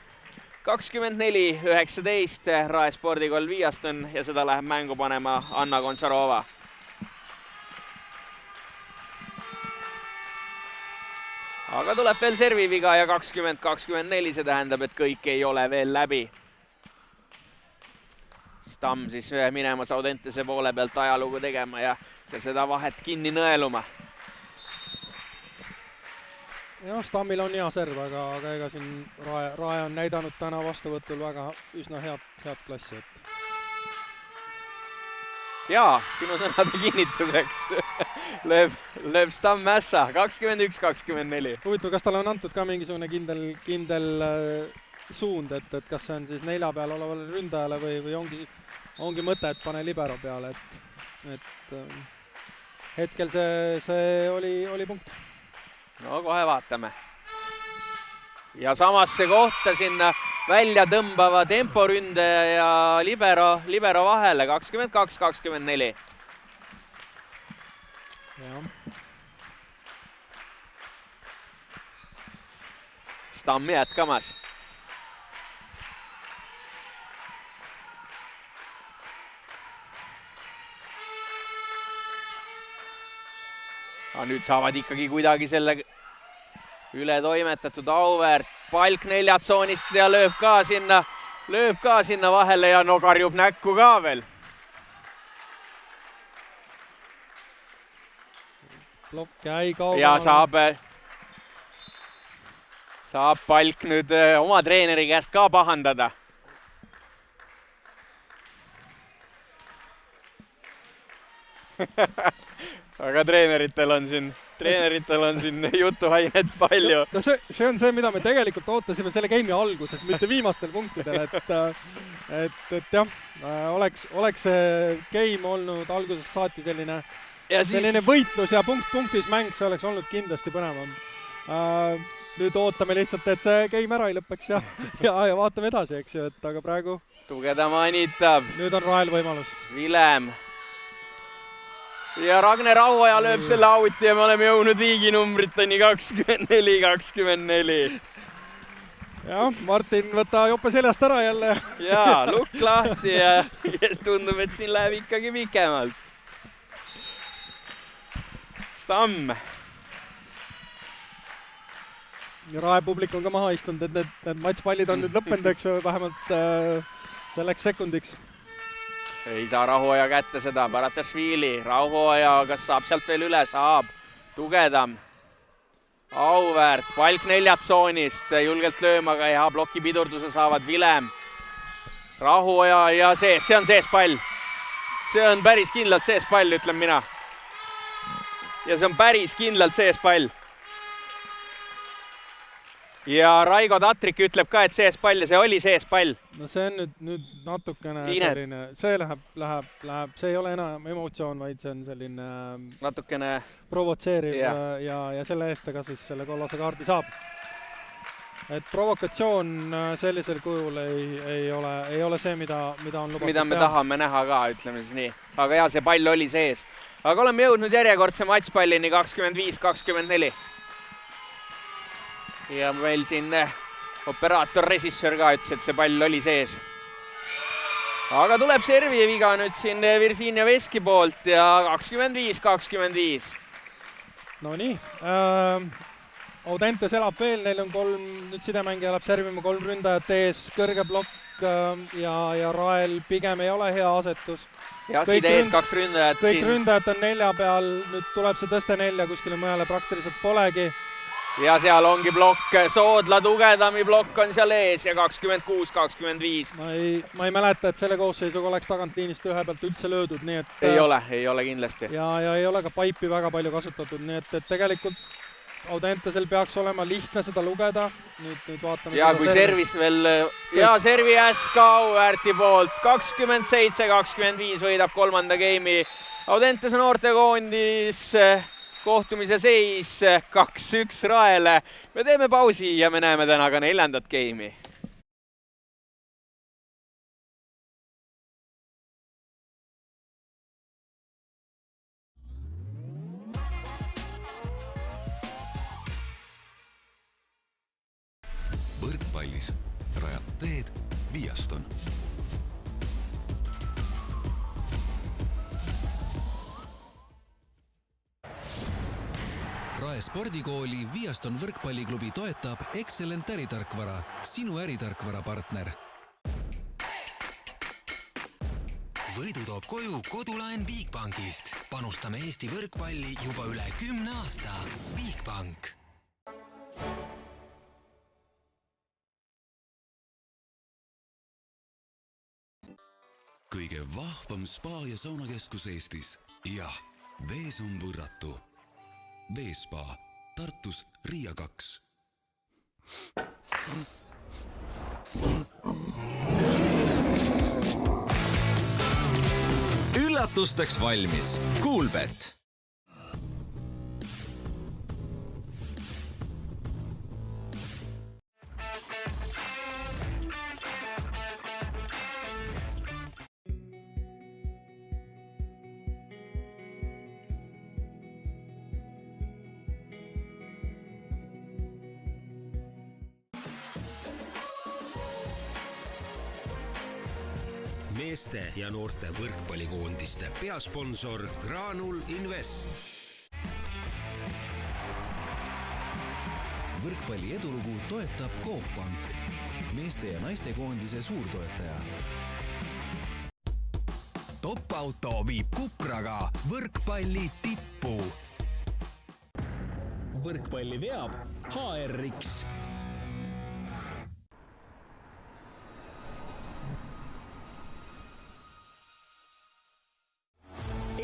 24-19 Rae spordikoll Viaston ja seda läheb mängu panema Anna Konsarova. Aga tuleb veel serviviga ja 20-24, see tähendab, et kõik ei ole veel läbi. Stamm siis minemas Audentese poole pealt ajalugu tegema ja seda vahet kinni nõeluma. Ja Stammil on hea serv, aga ega siin Rae on näidanud täna vastuvõtul väga üsna head klassi. Jaa, sinu sõnade kinnituseks lööb Stamm ässa, 21-24. Huvitav, kas talle on antud ka mingisugune kindel suund, et kas see on siis 4 peal olevale ründajale või ongi mõte, et pane libero peale, et hetkel see oli punkt. No kohe vaatame. Ja samasse kohta sinna välja tõmbava temporünde ja libero vahele, 22-24. Stamm jätkamas. Ja nüüd saavad ikkagi kuidagi selle üle toimetatud Auväärt. Palk 4 tsoonist ja lööb ka sinna vahele ja no karjub näkku ka veel. Plokk jäi kaugele. Ja saab Palk nüüd oma treeneri käest ka pahandada. Aga treeneritel on siin jutuainet palju. No see on see, mida me tegelikult ootasime selle game'i alguses, mitte viimastel punktidel, et jah, oleks see game olnud alguses saati selline selline võitlus ja punktis mäng, see oleks olnud kindlasti põnevam. Nüüd ootame lihtsalt, et see game ära ei lõpeks ja vaatame edasi, eks ju, et aga praegu Tugedam anitab. Nüüd on Rael võimalus. Vilem. Ja Ragne Rauoja lööb selle auti ja me oleme jõudnud viiginumbriteni 24-24. Jah, Martin, võta jope seljast ära jälle. Jaa, lukk lahti ja tundub, et siin läheb ikkagi pikemalt. Stamm. Ja Rae publik on ka maha istunud, et need matšpallid on nüüd lõppenud, eks ju, vähemalt selleks sekundiks. Ei saa Rahuoja kätte seda, Baratasvili. Rahuoja, kas saab sealt veel üle? Saab. Tugedam. Auväärt, palk 4 tsoonist, julgelt lööma, aga hea ploki pidurduse saavad Vilem. Rahuoja ja sees, see on sees pall. See on päris kindlalt sees pall, ütlen mina. Ja see on päris kindlalt sees pall. Ja Raigo Tatrik ütleb ka, et sees pall ja see oli sees pall. No see on nüüd natukene selline, see läheb, see ei ole enam emotsioon, vaid see on selline natukene provotseeriv ja selle eest ta ka siis selle kollase kaardi saab. Et provokatsioon sellisel kujul ei ole see, mida on lubatud. Mida me tahame näha ka, ütleme siis nii. Aga jah, see pall oli sees. Aga oleme jõudnud järjekordse matšpallini 25-24. Ja meil siin operaator Resissöör ka ütles, et see pall oli sees. Aga tuleb servi viga nüüd siin Virginia Veski poolt ja 25-25. No nii, Audentes elab veel, neil on 3, nüüd sidemängija elab servima 3 ründajat ees, kõrge plokk ja Rael pigem ei ole hea asetus. Ja side ees 2 ründajat siin. Kõik ründajad on 4 peal, nüüd tuleb see tõste 4, kuskile mõjale praktiliselt polegi. Ja seal ongi blokk, Soodla Tugedami blokk on seal ees ja 26-25. Ma ei mäleta, et selle koosseisuga oleks tagantliinist ühe pealt üldse löödud, nii et... Ei ole kindlasti. Ja ei ole ka paipi väga palju kasutatud, nii et tegelikult Audentesel peaks olema lihtne seda lugeda. Nüüd vaatame ja kui servist veel... Ja servi äsk Auväärti poolt 27-25 võidab 3. game'i. Audentese noortekoondis... kohtumise seis 2-1 Raele. Me teeme pausi ja me näeme täna ka 4. game'i. Võrkpallis rajab teed Viaston. Rae spordikooli Viaston võrkpalliklubi toetab Excellent äritarkvara, sinu äritarkvara partner. Võidu toob koju kodulaen Bigbankist. Panustame Eesti võrkpalli juba üle 10 aasta. Bigbank. Kõige vahvam spa- ja saunakeskus Eestis. Ja vees on võrratu. Veespa, Tartus Riia 2. Üllatusteks valmis. Coolbet. Meeste ja noorte võrkpallikoondiste peasponsor Granul Invest. Võrkpalli edulugu toetab Coop Pank, meeste ja naiste koondise suurtoetaja. Top-auto viib Kupraga võrkpalli tippu. Võrkpalli veab HRX.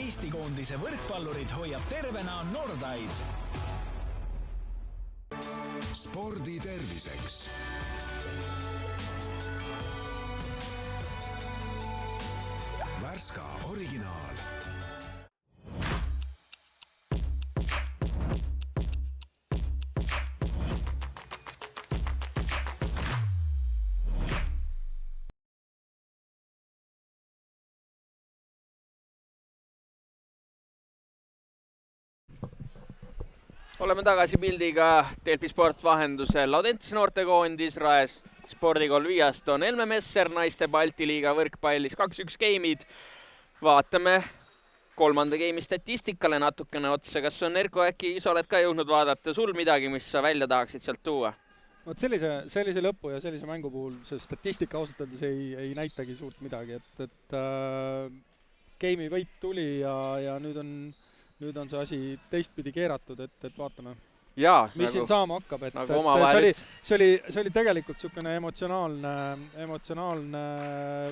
Eesti koondise võrkpallurid hoiab tervena Nordaid. Spordi terviseks. Värska originaal. Oleme tagasi pildiga Delfi Sport vahendusel. Audentese noortekoondis, Raes spordikool Viaston, Helme Messer, naiste Balti liiga võrkpallis 2-1 geimid. Vaatame kolmanda geimi statistikale natukene otsa. Kas on Erko äkki, sa oled ka jõudnud vaadata sul midagi, mis sa välja tahaksid sealt tuua? Vot sellise lõpu ja sellise mängu puhul see statistika ausalt öeldes ei näitagi suurt midagi, et geimi võit tuli ja nüüd on see asi teistpidi keeratud, et vaatame, mis siin saama hakkab. See oli tegelikult niisugune emotsionaalne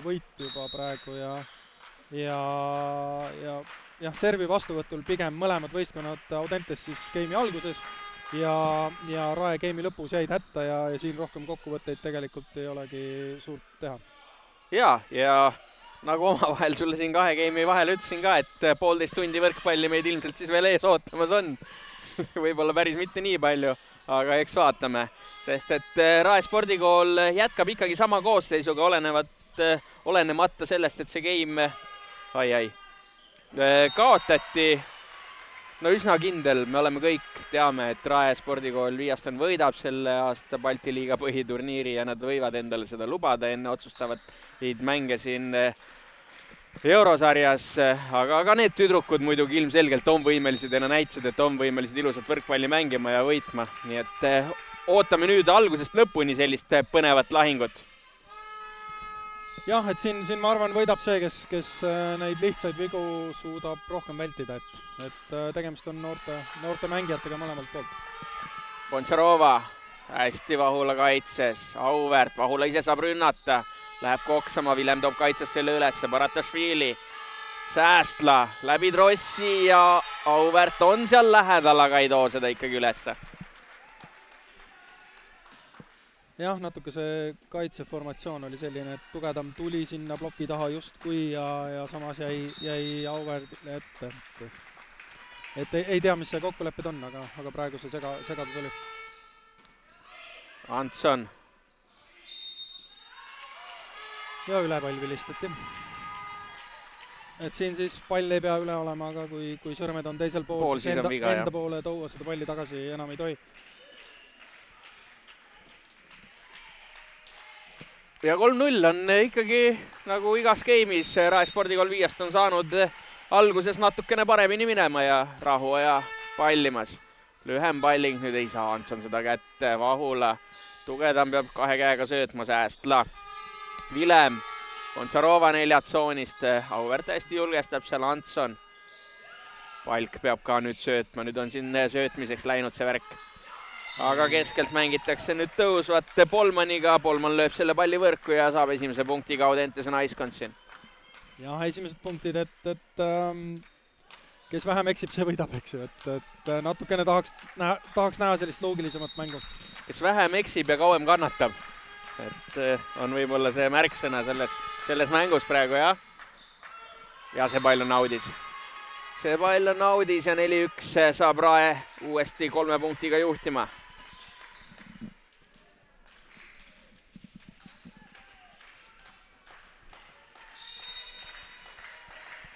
võit juba praegu ja servi vastuvõtul pigem mõlemad võistkonnad Audentes siis geimi alguses ja Rae geimi lõpus jäid hätta ja siin rohkem kokkuvõtteid tegelikult ei olegi suurt teha. Ja nagu omavahel sulle siin 2 geimi vahel ütlesin ka, et 1,5 tundi võrkpalli meid ilmselt siis veel ees ootamas on. Võib-olla päris mitte nii palju, aga eks vaatame. Sest et Rae spordikool jätkab ikkagi sama koosseisuga olenemata sellest, et see geim kaotati. No üsna kindel, me oleme kõik, teame, et Rae spordikool Viaston võidab selle aasta Balti liiga põhiturniiri ja nad võivad endale seda lubada enne otsustavat mänge siin eurosarjas, aga need tüdrukud muidugi ilmselgelt on võimelised ja näitasid, et on võimelised ilusat võrkpalli mängima ja võitma. Nii et ootame nüüd algusest lõpuni sellist põnevat lahingut. Jah, et siin ma arvan võidab see, kes neid lihtsaid vigu suudab rohkem vältida, et tegemist on noorte mängijatega mõlemalt poolt. Bontsarova hästi Vahula kaitses, Auväärt, Vahula ise saab rünnata, läheb koksama, Vilem toob kaitses selle ülesse, Baratašvili, Säästla läbi Trossi ja Auväärt on seal lähedal, aga ei too seda ikkagi ülesse. Jah, natuke see kaitseformatsioon oli selline, et Tugedam tuli sinna ploki taha justkui ja samas jäi Auvärdile ette. Et ei tea, mis see kokkulepped on, aga praegu see segadus oli. Antson. Ja ülepall vilistati. Et siin siis pall ei pea üle olema, aga kui sõrmed on teisel pool, siis enda poole tuua seda palli tagasi enam ei tohi. Ja 3-0 on ikkagi nagu igas geimis Rae spordikool Viast on saanud alguses natukene paremini minema ja rahuaja pallimas. Lühem palling, nüüd ei saa Antson seda kätte, Vahula. Tugedam peab 2 käega söötma, Säästla. Vilem, Bontsarova 4 tsoonist, Auväärt hästi julgestab seal Antson. Palk peab ka nüüd söötma, nüüd on siin söötmiseks läinud see värk. Aga keskelt mängitakse nüüd tõusvat Polmaniga, Polman lööb selle palli võrku ja saab esimese punktiga Audentese naiskond siin. Jah, esimesed punktid, et kes vähem eksib, see võidab, eks ju, et natukene tahaks näha sellist loogilisemat mängu. Kes vähem eksib ja kauem kannatab, et on võib-olla see märksõna selles mängus praegu, jah. Ja see pall on audis. See pall on audis ja 4-1 saab Rae uuesti 3 punktiga juhtima.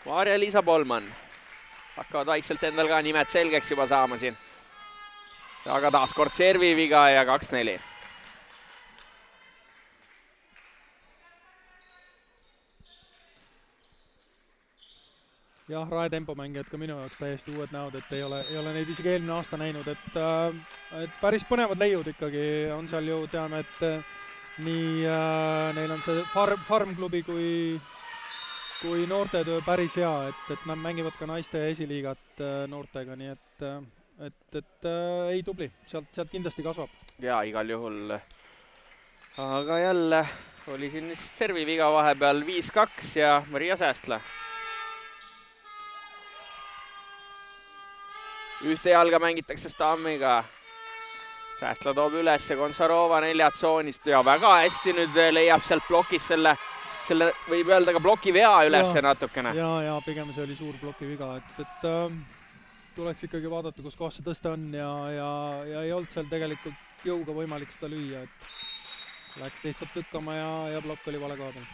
Maarja-Liisa Polman hakkavad vaikselt endal ka nimed selgeks juba saama siin. Aga taaskord servi viga ja 2-4. Jah, Rae tempomängijad ka minu jaoks täiesti uued näod, et ei ole neid isegi eelmine aasta näinud, et päris põnevad leiud ikkagi on seal ju, teame, et nii neil on see farmklubi kui noortetöö päris hea, et nad mängivad ka naiste esiliigat noortega, nii et ei tubli, sealt kindlasti kasvab. Ja igal juhul, aga jälle oli siin servi viga vahepeal 5-2 ja Maria Säästla. Ühte jalga mängitakse Stammiga. Säästla toob üles Gontsarova 4 tsoonist ja väga hästi nüüd leiab sealt plokis selle võib öelda ka ploki vea üles natukene. Ja pigem see oli suur ploki viga, et tuleks ikkagi vaadata, kus kohas see tõste on ja ei olnud seal tegelikult jõuga võimalik seda lüüa, et läks lihtsalt lükkama ja plokk oli vale koha peal.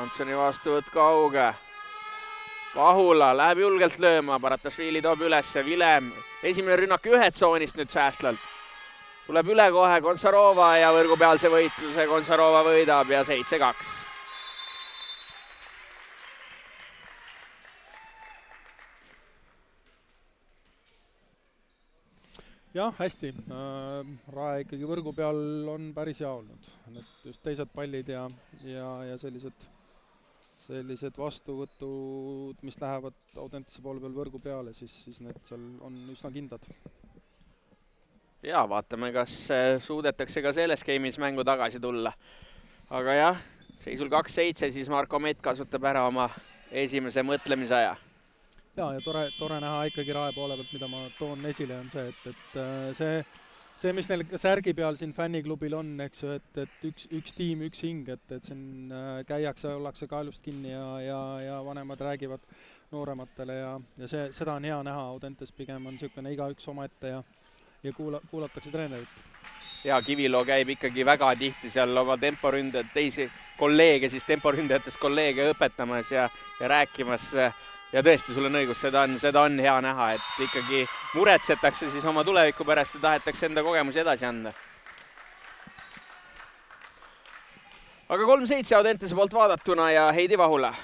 Antsoni vastuvõtt kauge. Vahula läheb julgelt lööma, Baratasvili toob ülesse, Vilem. Esimene rünnak ühed tsoonist nüüd Säästlalt. Tuleb üle kohe Gontsarova ja võrgupealse võitluse Gontsarova võidab ja 7-2. Jah, hästi. Rae ikkagi võrgu peal on päris hea olnud. Need just teised pallid ja sellised vastuvõtud, mis lähevad Audentese poole peal võrgu peale, siis need seal on üsna kindlad. Ja vaatame, kas suudetakse ka selles game'is mängu tagasi tulla. Aga jah, seisul 2-7, siis Marko Mett kasutab ära oma esimese mõtlemisaja. Ja tore näha ikkagi Rae poole pealt, mida ma toon esile, on see, et see, mis neil särgi peal siin fänniklubil on, eks ju, et üks tiim, üks hing, et siin käiakse, ollakse kaelust kinni ja vanemad räägivad noorematele ja seda on hea näha. Audentes pigem on niisugune igaüks omaette ja kuulatakse treenerit. Ja Kiviloo käib ikkagi väga tihti seal oma temporündajad, teisi kolleege, siis temporündajatest kolleege õpetamas ja rääkimas. Ja tõesti, sul on õigus, seda on hea näha, et ikkagi muretsetakse siis oma tuleviku pärast ja tahetakse enda kogemusi edasi anda. Aga 3-7 Audentese poolt vaadatuna ja Heidi Vahula.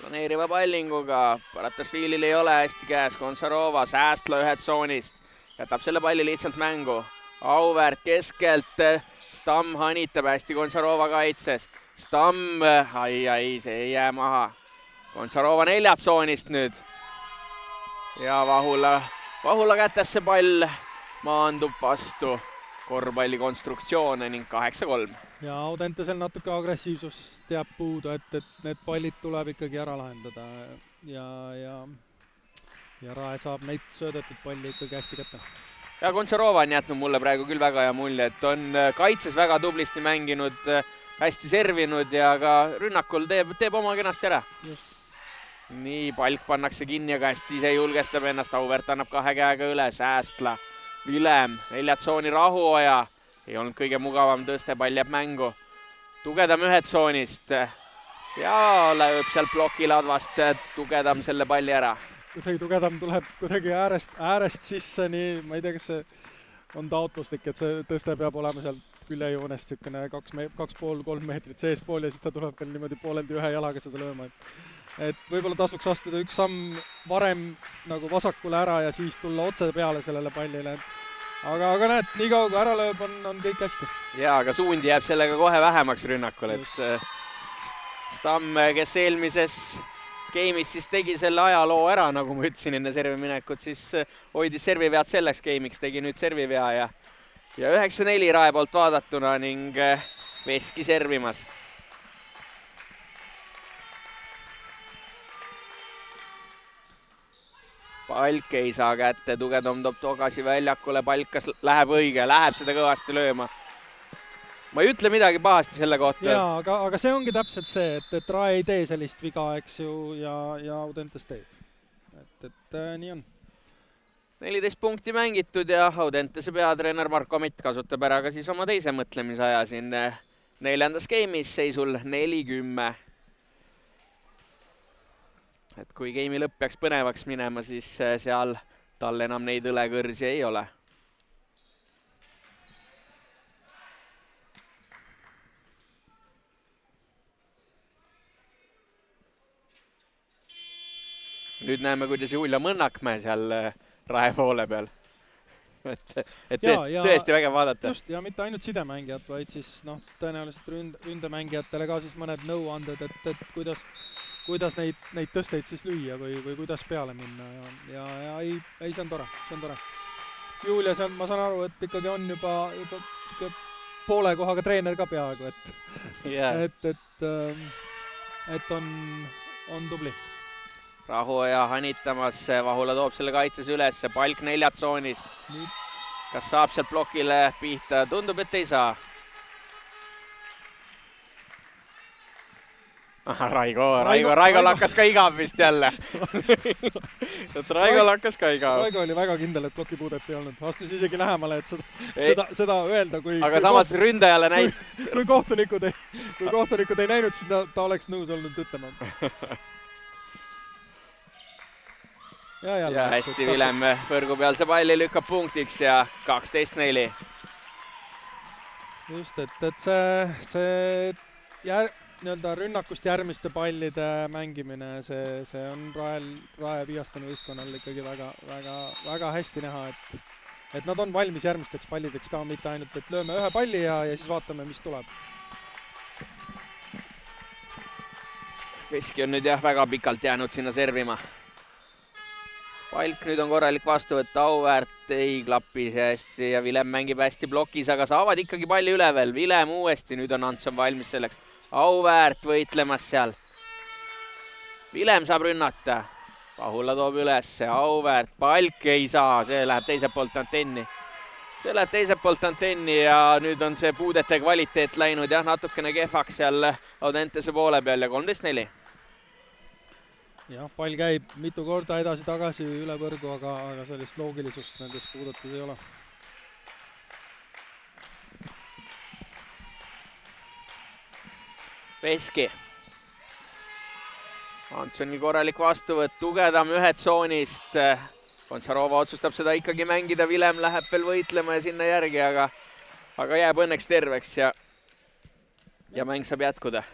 Planeeriva pallinguga, Baratasvilil ei ole hästi käes, Gontsarova, Säästla ühed tsoonist, jätab selle palli lihtsalt mängu. Auväärt keskelt, Stamm hanitab hästi Gontsarova kaitses. Stamm, see ei jää maha. Gontsarova 4 tsoonist nüüd. Ja Vahula kätesse pall maandub vastu korvpalli konstruktsioone ning 8-3. Ja Audentesel natuke agressiivsust jääb puudu, et need pallid tuleb ikkagi ära lahendada ja Rae saab neid söödetud palli ikkagi hästi kätte. Ja Gontsarova on jätnud mulle praegu küll väga hea mulje, et on kaitses väga tublisti mänginud, hästi servinud ja ka rünnakul teeb oma kenasti ära. Just. Nii, palk pannakse kinni, aga hästi ise julgestab ennast, Auväärt annab 2 käega üle, Säästla, Vilem, 4 tsooni Rahuoja. Ei olnud kõige mugavam tõste, pall jääb mängu. Tugedam ühed tsoonist ja lööb seal plokiladvast Tugedam selle palli ära. Kuidagi Tugedam tuleb kuidagi äärest sisse, nii ma ei tea, kas see on taotluslik, et see tõste peab olema seal küljejoonest niisugune 2,5-3 meetrit seespool ja siis ta tuleb veel niimoodi pooleldi ühe jalaga seda lööma. Et võib-olla tasuks astuda üks samm varem nagu vasakule ära ja siis tulla otse peale sellele pallile. Aga näed, nii kaua kui ära lööb, on kõik hästi. Ja, aga suundi jääb sellega kohe vähemaks rünnakul, et Stamm, kes eelmises game'is siis tegi selle ajaloo ära, nagu ma ütlesin enne servi minekut, siis hoidis servivead selleks game'iks, tegi nüüd servivea ja 9-4 Rae poolt vaadatuna ning Veski servimas. Palk ei saa kätte, Tugedam toob tagasi väljakule, Palk kas läheb õige, läheb seda kõvasti lööma. Ma ei ütle midagi pahasti selle kohta. Jaa, aga see ongi täpselt see, et Rae ei tee sellist viga, eks ju, ja Audentes teeb. Et nii on. 14 punkti mängitud ja Audentese peatreener Marko Mitt kasutab ära ka siis oma teise mõtlemisaja siin 4. game'is seisul 40. Et kui game'i lõpp peaks põnevaks minema, siis seal tal enam neid õlekõrsi ei ole. Nüüd näeme, kuidas Julia Mõnnakmäe seal Rae poole peal. Et tõesti väga vaadata. Just, ja mitte ainult sidemängijad, vaid siis tõenäoliselt ründemängijatele ka siis mõned nõuanded, et kuidas neid tõsteid siis lüüa või kuidas peale minna ja ei, see on tore. Julia, ma saan aru, et ikkagi on juba poole kohaga treener ka peaaegu, et on tubli. Rahuoja hanitamas, Vahula toob selle kaitses üles, Palk 4 tsoonist. Kas saab sealt blokile pihta? Tundub, et ei saa. Raigo lakkas ka igav vist jälle. Raigo lakkas ka igav. Raigo oli väga kindel, et blokipuudet ei olnud. Astus isegi lähemale, et seda öelda, kui... Aga samas ründajale näib... Kui kohtunikud ei näinud, siis ta oleks nõus olnud ütlema. Ja hästi Vilem võrgu peal see palli lükkab punktiks ja 12-4. Just, et see nii-öelda rünnakust järgmiste pallide mängimine, see on Rae Viiastoni võistkonnal ikkagi väga hästi näha, et nad on valmis järgmisteks pallideks ka, mitte ainult, et lööme ühe palli ja siis vaatame, mis tuleb. Veski on nüüd jah väga pikalt jäänud sinna servima. Palk nüüd on korralik vastu, et Auväärt ei klappi hästi ja Vilem mängib hästi blokis, aga saavad ikkagi palli üle veel. Vilem uuesti, nüüd on Antson valmis selleks. Auväärt võitlemas seal. Vilem saab rünnata. Pahula toob üles. Auväärt, Palk ei saa, see läheb teiselt poolt antenni. Ja nüüd on see puudete kvaliteet läinud jah, natukene kehvaks seal Audentese poole peal ja 13-4. Jah, pall käib mitu korda edasi-tagasi üle võrgu, aga sellist loogilisust nendes puudetes ei ole. Veski. Antsoni korralik vastuvõtt, tugedam ühed tsoonist. Kontsarova otsustab seda ikkagi mängida, Vilem läheb veel võitlema ja sinna järgi, aga jääb õnneks terveks ja mäng saab jätkuda.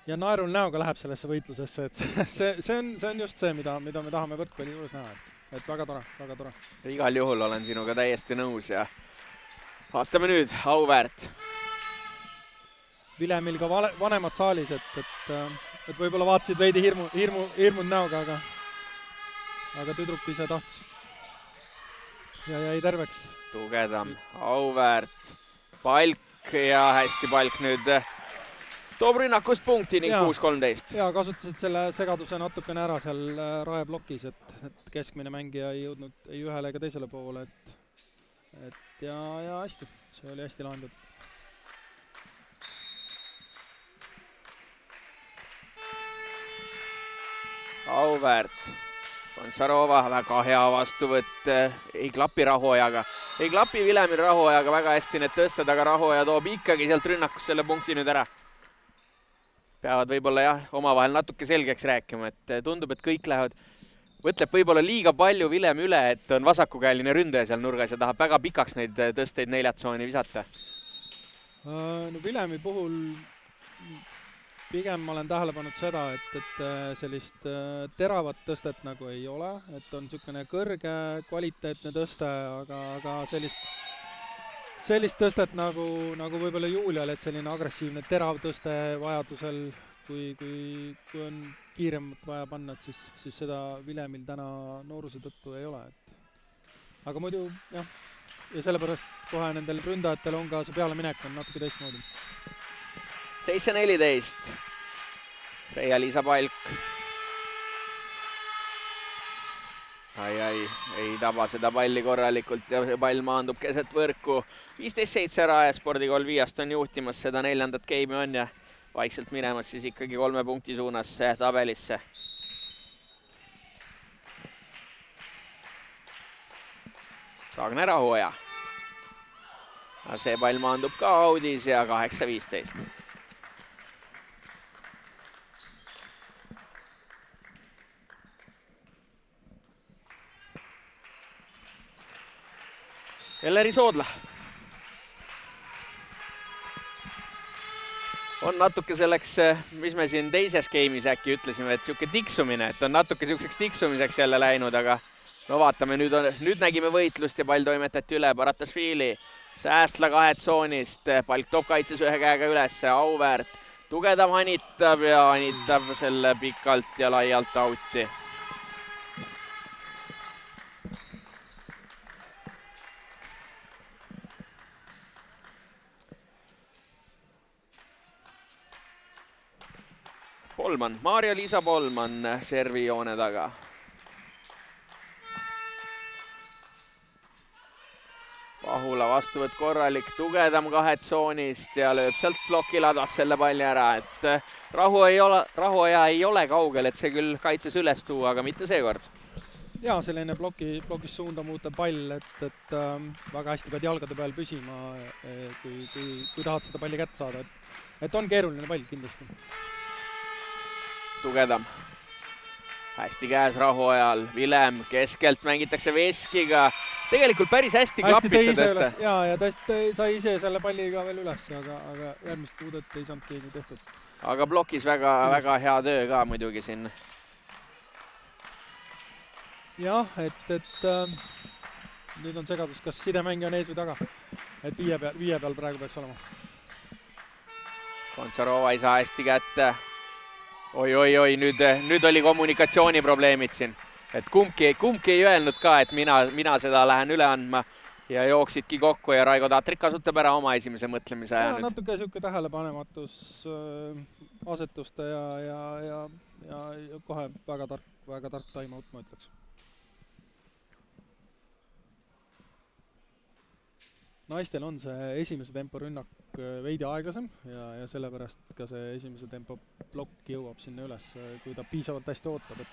Ja naerul näoga läheb sellesse võitlusesse, et see on just see, mida me tahame võrkpalli juures näha, et väga tore. Igal juhul olen sinuga täiesti nõus ja vaatame nüüd, Auväärt. Vilemil ka vanemad saalis, et võib-olla vaatasid veidi hirmunud näoga, aga tüdruk ise tahtis. Ja jäi terveks. Tugedam, Auväärt, Palk ja hästi Palk nüüd toob rünnakust punkti ning 6-13. Ja kasutasid selle segaduse natukene ära seal Rae blokis, et keskmine mängija ei jõudnud ei ühele ega teisele poole. Ja hästi, see oli hästi lahendatud. Auväärt, Kontsarova, väga hea vastuvõtt, ei klapi Rahuojaga. Ei klapi Vilemil Rahuojaga väga hästi need tõstad, aga Rahuoja toob ikkagi sealt rünnakus selle punkti nüüd ära. Peavad võib-olla jah, omavahel natuke selgeks rääkima, et tundub, et kõik lähevad, võtleb võib-olla liiga palju Vilem üle, et on vasakukäeline ründaja seal nurgas ja tahab väga pikaks neid tõsteid neljatsooni visata. No Vilemi puhul pigem ma olen tähele pannud seda, et sellist teravat tõstet nagu ei ole, et on niisugune kõrge kvaliteetne tõste, aga sellist tõstet nagu võib-olla Julial, et selline agressiivne terav tõste vajadusel, kui on kiiremat vaja panna, et siis seda Vilemil täna nooruse tõttu ei ole. Aga muidu jah, ja sellepärast kohe nendel ründajatel on ka see pealeminek on natuke teistmoodi. 7-14. Reia-Liisa Palk. Ei taba seda palli korralikult ja pall maandub keset võrku. 15-7 Rae spordikool Viiaston juhtimas seda neljandat geimi on ja vaikselt minemas siis ikkagi 3 punkti suunas tabelisse. Ragnar Rahuoja. See pall maandub ka audis ja 8-15. Elleri Soodla. On natuke selleks, mis me siin teises geimis äkki ütlesime, et siuke tiksumine, et on natuke siukseks tiksumiseks jälle läinud, aga no vaatame, nüüd nägime võitlust ja pall toimetati üle. Baratašvili, Säästla 2 tsoonist, Palk toob kaitses ühe käega üles, Auväärt, tugedam hanitab ja hanitab selle pikalt ja laialt auti. Polman, Maarja-Liisa Polman servijoone taga. Pahula vastuvõtt korralik, tugedam kahetsoonist ja lööb sealt plokiladas selle palli ära, et Rahuoja ei ole kaugel, et see küll kaitses üles tuua, aga mitte seekord. Jaa, selline plokis suunda muutev pall, et väga hästi pead jalgade peal püsima, kui tahad seda palli kätte saada. Et on keeruline pall kindlasti. Tugedam. Hästi käes Rahuojal, Vilem keskelt mängitakse Veskiga. Tegelikult päris hästi klappis see tõsta. Ja tõesti sai ise selle palliga veel üles, aga järgmist puudet ei saanud keegi tehtud. Aga blokis väga hea töö ka muidugi siin. Jah, et nüüd on segadus, kas sidemängija on ees või taga. Et viie peal praegu peaks olema. Kontsarova ei saa hästi kätte. Oi, nüüd oli kommunikatsiooniprobleemid siin. Et kumbki ei öelnud ka, et mina seda lähen üle andma ja jooksidki kokku ja Raigo Tatrik kasutab ära oma esimese mõtlemise. Ja natuke siuke tähelepanematus asetuste ja kohe väga tark time-out, ma ütleks. Naistel on see esimese tempo rünnak veidi aeglasem ja sellepärast ka see esimese tempo plokk jõuab sinna üles, kui ta piisavalt hästi ootab.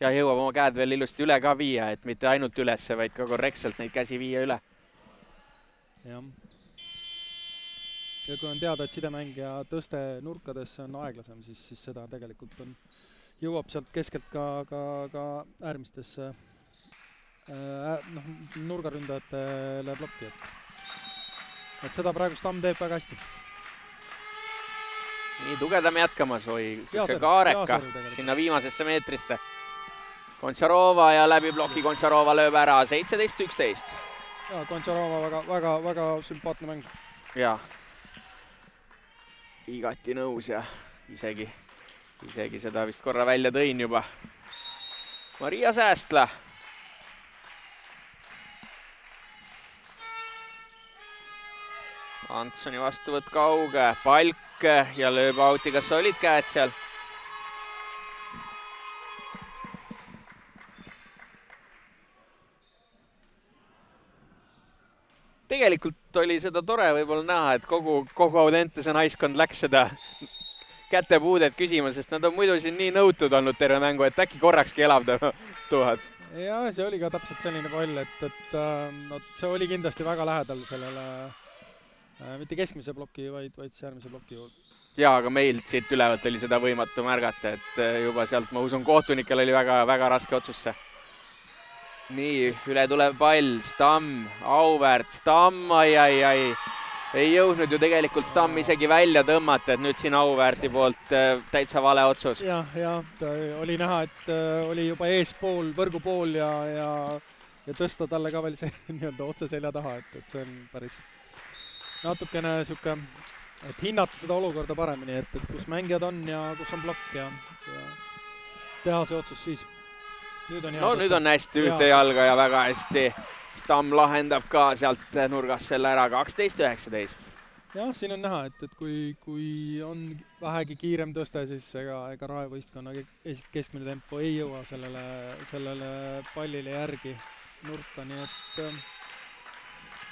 Ja jõuab oma käed veel ilusti üle ka viia, et mitte ainult ülesse, vaid ka korrektselt neid käsi viia üle. Jah. Ja kui on teada, et sidemängija tõste nurkadesse on aeglasem, siis seda tegelikult jõuab sealt keskelt ka äärmistesse nurgaründajatele plokki. Et seda praegu Stamm teeb väga hästi. Nii tugedam jätkamas, Kaareka sinna viimasesse meetrisse. Kontsarova ja läbi ploki Kontsarova lööb ära 17-11. Ja Kontsarova väga sümpaatne mäng. Ja, igati nõus ja isegi seda vist korra välja tõin juba. Maria Säästla. Antsoni vastuvõtt kauge, Palk ja lööb auti, kas olid käed seal? Tegelikult oli seda tore võib-olla näha, et kogu Audentese naiskond läks seda kätepuudet küsima, sest nad on muidu siin nii nõutud olnud terve mängu, et äkki korrakski elavduvad. Ja see oli ka täpselt selline pall, et see oli kindlasti väga lähedal sellele mitte keskmise ploki, vaid järgmise ploki juurde. Jaa, aga meilt siit ülevalt oli seda võimatu märgata, et juba sealt, ma usun, kohtunikel oli väga raske otsusse. Nii, üle tuleb pall, Stamm, Auväärt, Stamm, ai. Ei jõudnud ju tegelikult Stamm isegi välja tõmmata, et nüüd siin Auväärti poolt täitsa vale otsus. Ja oli näha, et oli juba eespool, võrgupool ja tõsta talle ka veel see nii-öelda otse selja taha, et see on päris natukene siuke, et hinnata seda olukorda paremini, et kus mängijad on ja kus on plokk ja teha see otsus siis. Nüüd on hästi ühte jalga ja väga hästi. Stamm lahendab ka sealt nurgast selle ära 12-19. Jah, siin on näha, et kui on vähegi kiirem tõste, siis ega raevõistkonna keskmine tempo ei jõua sellele pallile järgi nurka, nii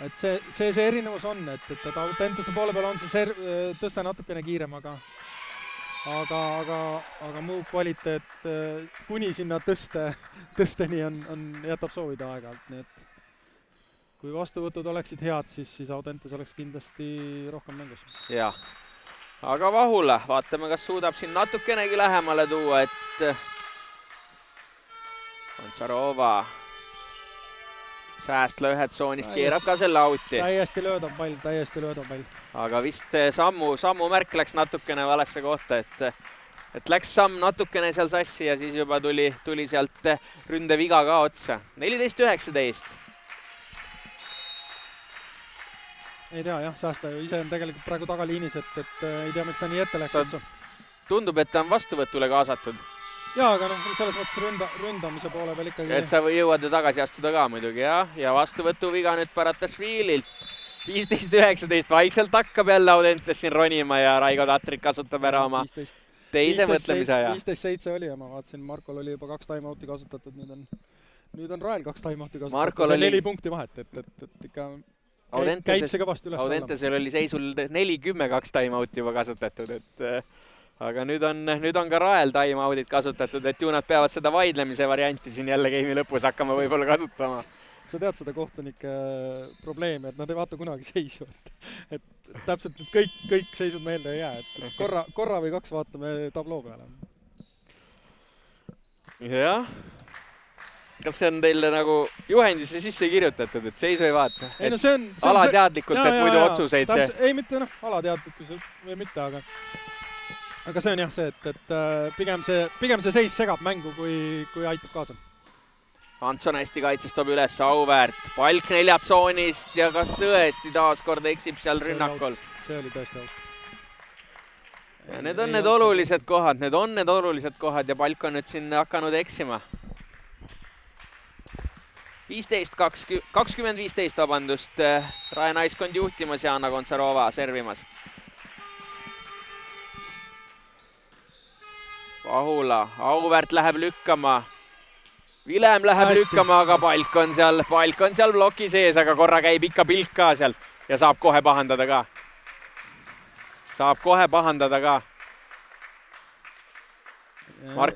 et see erinevus on, et Audentese poole peal on see tõste natukene kiirem, aga muu kvaliteet kuni sinna tõsteni jätab soovida aeg-ajalt, nii et kui vastuvõtud oleksid head, siis Audentes oleks kindlasti rohkem mängus. Jah, aga Vahula, vaatame, kas suudab siin natukenegi lähemale tuua, et Kontsarova Säästla ühed tsoonist keerab ka selle auti. Täiesti löödav pall. Aga vist sammu märk läks natukene valesse kohta, et läks samm natukene seal sassi ja siis juba tuli sealt ründeviga ka otsa. 14-19. Ei tea, jah, Säästla ju ise on tegelikult praegu tagaliinis, et ei tea, miks ta nii ette läks otsa. Tundub, et ta on vastuvõtule kaasatud. Jaa, aga selles mõttes ründamise poole veel ikkagi. Et sa jõuad ju tagasi astuda ka muidugi, jah. Ja vastuvõtuviga nüüd Paratašvililt. 15-19, vaikselt hakkab jälle Audentes siin ronima ja Raigo Tatrik kasutab ära oma teise mõtlemise aja. 15-7 oli ja ma vaatasin, Markol oli juba 2 time-outi kasutatud, nüüd on Rael 2 time-outi kasutatud. Markol oli 4 punkti vahet, et ikka käib see kõvasti üles. Audentesel oli seisul 4-10-2 time-out juba kasutatud, aga nüüd on ka Rael time-outid kasutatud, et ju nad peavad seda vaidlemise varianti siin jälle game'i lõpus hakkama võib-olla kasutama. Sa tead seda kohtunike probleemi, et nad ei vaata kunagi seisu, et täpselt kõik seisud meelde ei jää, et korra või 2 vaatame tabloo peale. Jah. Kas see on teile nagu juhendisse sisse kirjutatud, et seisu ei vaata? Ei, no see on alateadlikult, et muidu otsuseid... Ei, mitte alateadlikult või mitte, aga see on jah see, et pigem see seis segab mängu, kui aitab kaasa. Antson hästi kaitses toob üles Auväärt, palk 4 tsoonist ja kas tõesti taaskord eksib seal rünnakul? See oli tõesti out. Ja need on need olulised kohad ja palk on nüüd siin hakanud eksima. 20-15, vabandust, Rae naiskond juhtimas ja Anna Kontsarova servimas. Pahula, Auväärt läheb lükkama. Vilem läheb lükkama, aga palk on seal bloki sees, aga korra käib ikka pilk ka seal ja saab kohe pahandada ka.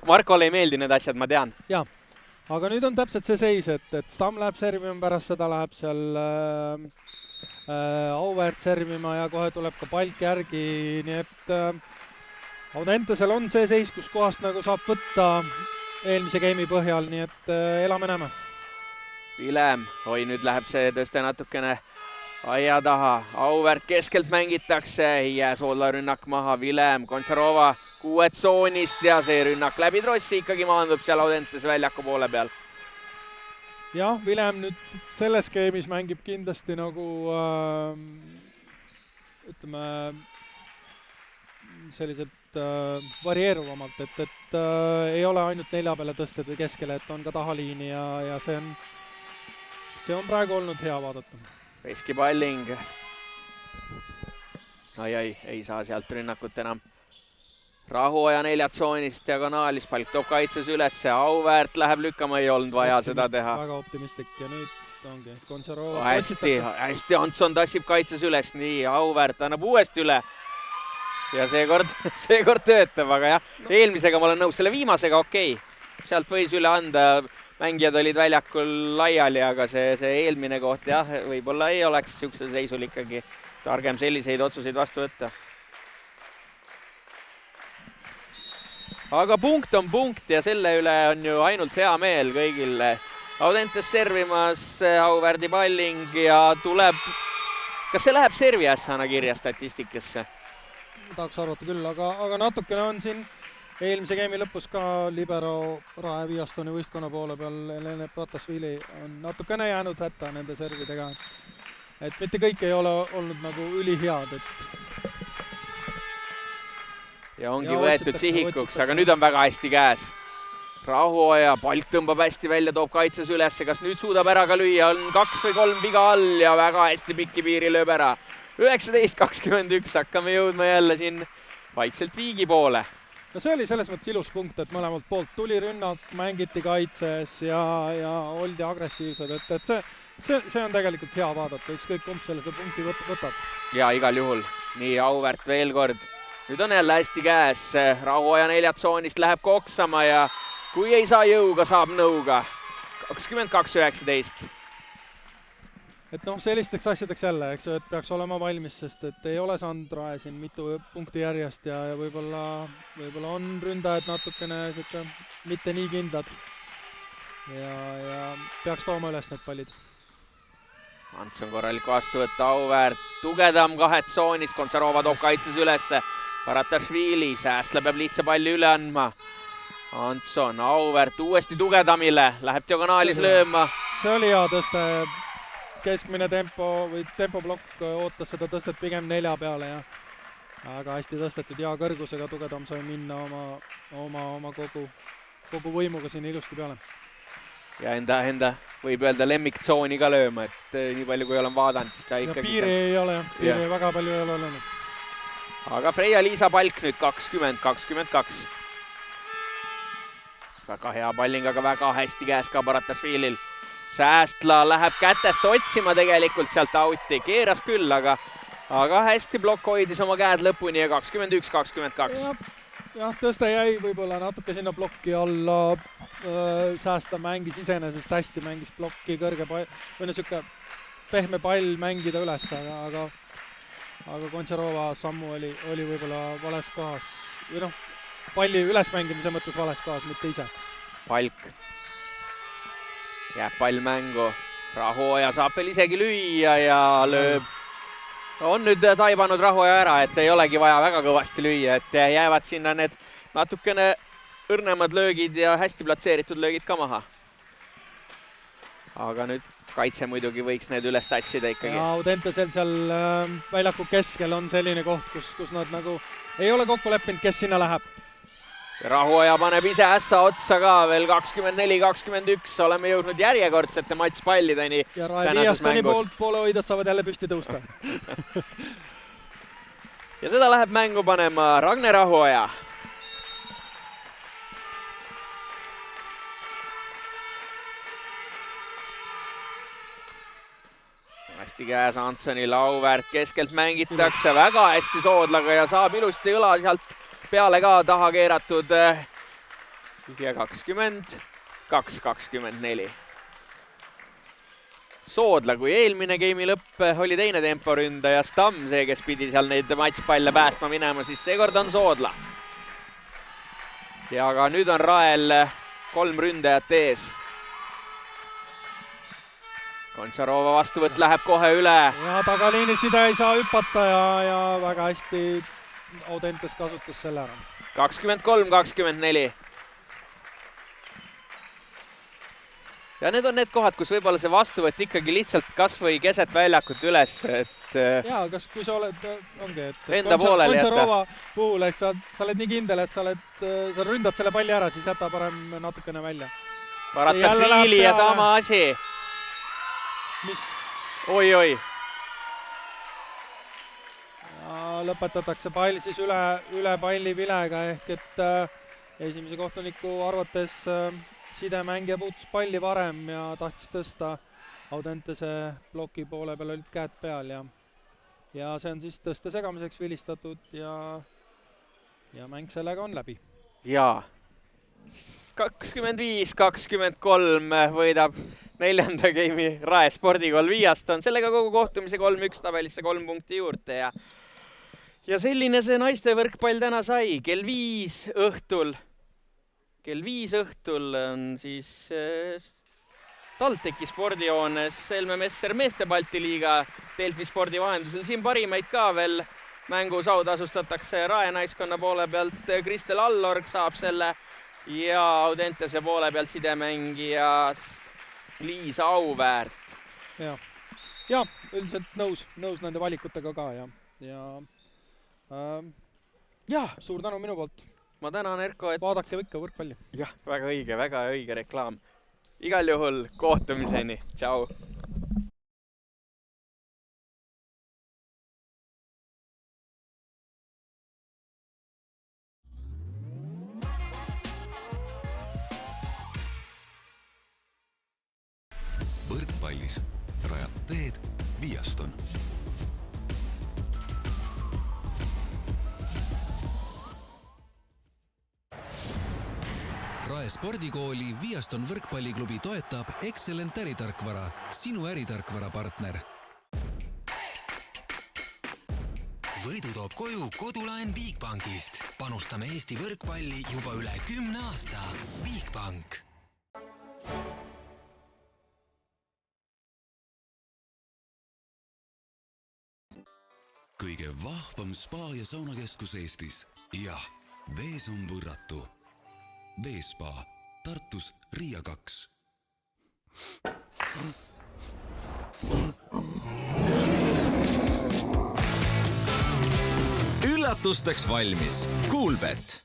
Markole ei meeldi need asjad, ma tean. Jaa, aga nüüd on täpselt see seis, et Stam läheb servima, pärast seda läheb seal Auväärt servima ja kohe tuleb ka palk järgi, nii et Audentesel on see seis, kus kohast nagu saab võtta eelmise game'i põhjal, nii et elame-näeme. Vilem, nüüd läheb see tõste natukene aia taha. Auväärt keskelt mängitakse, ei jää Soodla rünnak maha. Vilem, Kontsarova 6 tsoonist ja see rünnak läbi trossi ikkagi maandub seal Audentes väljaku poole peal. Jah, Vilem nüüd selles game'is mängib kindlasti nagu ütleme selliselt varieeruvamalt, et ei ole ainult 4 peale tõsted või keskele, et on ka tahaliini ja see on praegu olnud hea vaadata. Veski palling. Ei saa sealt rünnakut enam. Rahuaja 4 tsoonist diagonaalis, palk toob kaitses üles. Auväärt läheb lükkama, ei olnud vaja seda teha. Väga optimistlik ja nüüd ongi Kontsarova. Hästi, Antson tassib kaitses üles, nii Auväärt annab uuesti üle. Ja seekord töötab, aga jah, eelmisega ma olen nõus, selle viimasega okei. Sealt võis üle anda, mängijad olid väljakul laiali, aga see eelmine koht jah, võib-olla ei oleks niisugusel seisul ikkagi targem selliseid otsuseid vastu võtta. Aga punkt on punkt ja selle üle on ju ainult hea meel kõigil. Audentes servimas, Auväärdi palling ja tuleb... Kas see läheb servi ässana kirja statistikasse? Tahaks arvata küll, aga natukene on siin eelmise game'i lõpus ka libero Rae Viastoni võistkonna poole peal Helene Pratasvili on natukene jäänud hätta nende servidega. Et mitte kõik ei ole olnud nagu ülihead, et... Ja ongi võetud sihikuks, aga nüüd on väga hästi käes. Rahuaja, palk tõmbab hästi välja, toob kaitses üles, kas nüüd suudab ära ka lüüa, on 2 või 3 viga all ja väga hästi pikki piiri lööb ära. 19-21, hakkame jõudma jälle siin vaikselt viigi poole. No see oli selles mõttes ilus punkt, et mõlemalt poolt tuli rünnak, mängiti kaitses ja oldi agressiivsed, et see on tegelikult hea vaadata, ükskõik kumb selle see punkti võtab. Ja igal juhul, nii Auväärt veel kord. Nüüd on jälle hästi käes, Rahuaja 4 tsoonist läheb koksama ja kui ei saa jõuga, saab nõuga. 22-19. Et noh, sellisteks asjadeks jälle, eks ju, et peaks olema valmis, sest et ei ole saanud Rae siin mitu punkti järjest ja võib-olla on ründajad natukene mitte nii kindlad ja peaks tooma üles need pallid. Antson korralik vastu võtta, Auväärt, tugedam 2 tsoonist, Kontsarova toob kaitses ülesse, Paratašvili, Säästla peab lihtsa palli üle andma. Antson, Auväärt uuesti tugedamile, läheb diagonaalis lööma. See oli hea tõste. Keskmine tempo või tempoblokk ootas seda tõstet pigem 4 peale ja aga hästi tõstetud ja kõrgusega tugedam sai minna oma kogu võimuga siin ilusti peale. Ja enda võib öelda lemmiktsooni ka lööma, et nii palju kui olen vaadanud, siis ta ikkagi... Piiri ei ole, piiri väga palju ei ole löönud. Aga Freia-Liisa palk nüüd 20-22. Väga hea palling, aga väga hästi käes ka Paratašvilil. Säästla läheb kätest otsima tegelikult sealt outi, keeras küll, aga hästi plokk hoidis oma käed lõpuni ja 21-22. Jah, tõste jäi võib-olla natuke sinna plokki alla. Säästa mängis iseenesest hästi, mängis plokki kõrge pall, või niisugune pehme pall mängida üles, aga Gontšarova sammu oli võib-olla vales kohas. Või noh, palli ülesmängimise mõttes vales kohas, mitte ise. Palk. Jääb pall mängu. Rahuoja saab veel isegi lüüa ja lööb. On nüüd taibanud Rahuoja ära, et ei olegi vaja väga kõvasti lüüa, et jäävad sinna need natukene õrnemad löögid ja hästi platseeritud löögid ka maha. Aga nüüd kaitse muidugi võiks need üles tassida ikkagi. Ja Audentesel seal väljaku keskel on selline koht, kus nad nagu ei ole kokku leppinud, kes sinna läheb. Rahuoja paneb ise ässa otsa ka veel 24-21. Oleme jõudnud järjekordsete matšpallideni ja tänases mängus. poolehoidjad saavad jälle püsti tõusta. Ja seda läheb mängu panema Ragne Rahuoja. Hästi käes Antsonil, Auväärt keskelt mängitakse väga hästi Soodlaga ja saab ilusti õla sealt peale ka taha keeratud. Ja 22-24. Soodla, kui eelmine geimi lõpp oli teine temporündaja, Stamm see, kes pidi seal neid matšpalle päästma minema, siis seekord on Soodla. Ja ka nüüd on Rael 3 ründajat ees. Gontšarova vastuvõtt läheb kohe üle. Ja tagaliini side ei saa hüpata ja väga hästi Audentes kasutas selle ära. 23-24. Ja need on need kohad, kus võib-olla see vastuvõtt ikkagi lihtsalt kas või keset väljakut üles, et... Jaa, kui sa oled, ongi, et enda poolel Gontšarova puhul, et sa oled nii kindel, et sa ründad selle palli ära, siis jäta parem natukene välja. Varatashvili ja sama asi. Oi-oi. Lõpetatakse pall siis üle palli vilega, ehk et esimese kohtuniku arvates sidemängija puutus palli varem ja tahtis tõsta. Audentese ploki poole peal olid käed peal ja see on siis tõste segamiseks vilistatud ja mäng sellega on läbi. Jaa. 25-23 võidab 4. geimi Rae spordikool Viaston. Sellega kogu kohtumise 3-1 tabelisse 3 punkti juurde ja selline see naiste võrkpall täna sai. Kell 5 õhtul on siis TalTechi spordijoones Helme Messer meeste Balti liiga Delfi spordi vahendusel. Siin parimaid ka veel mängus autasustatakse Rae naiskonna poole pealt. Kristel Allorg saab selle ja Audentese poole pealt sidemängija Liis Auväärt. Ja üldiselt nõus nende valikutega ka ja suur tänu minu poolt. Ma tänan, Erko, et... Vaadake ikka võrkpalli. Jah, väga õige reklaam. Igal juhul kohtumiseni. Tšau! Võrkpallis rajab teed Viaston. Rae spordikooli Viaston võrkpalliklubi toetab Excellent äritarkvara, sinu äritarkvara partner. Võidu toob koju kodulaen Bigbankist. Panustame Eesti võrkpalli juba üle 10 aasta. Bigbank. Kõige vahvam spa- ja saunakeskus Eestis. Jah, vees on võrratu. Veespa, Tartus Riia 2. Üllatusteks valmis. Coolbet.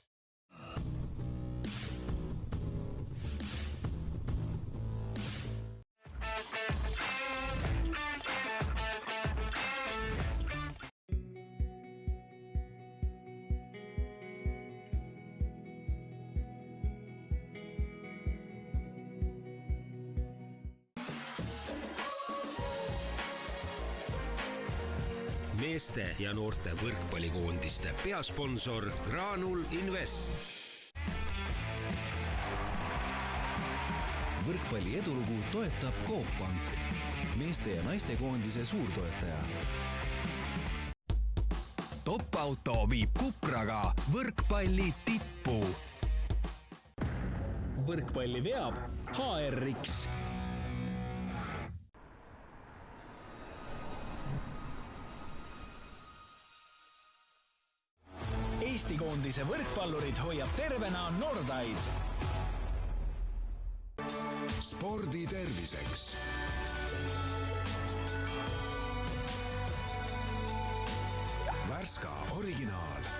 meeste ja noorte võrkpallikoondiste peasponsor Graanul Invest. Võrkpalli edulugu toetab Coop Pank, meeste ja naiste koondise suurtoetaja. Top-auto viib Kupraga võrkpalli tippu. Võrkpalli veab HRX. Eesti koondise võrkpallurid hoiab tervena Nordaid. Spordi terviseks. Värska originaal.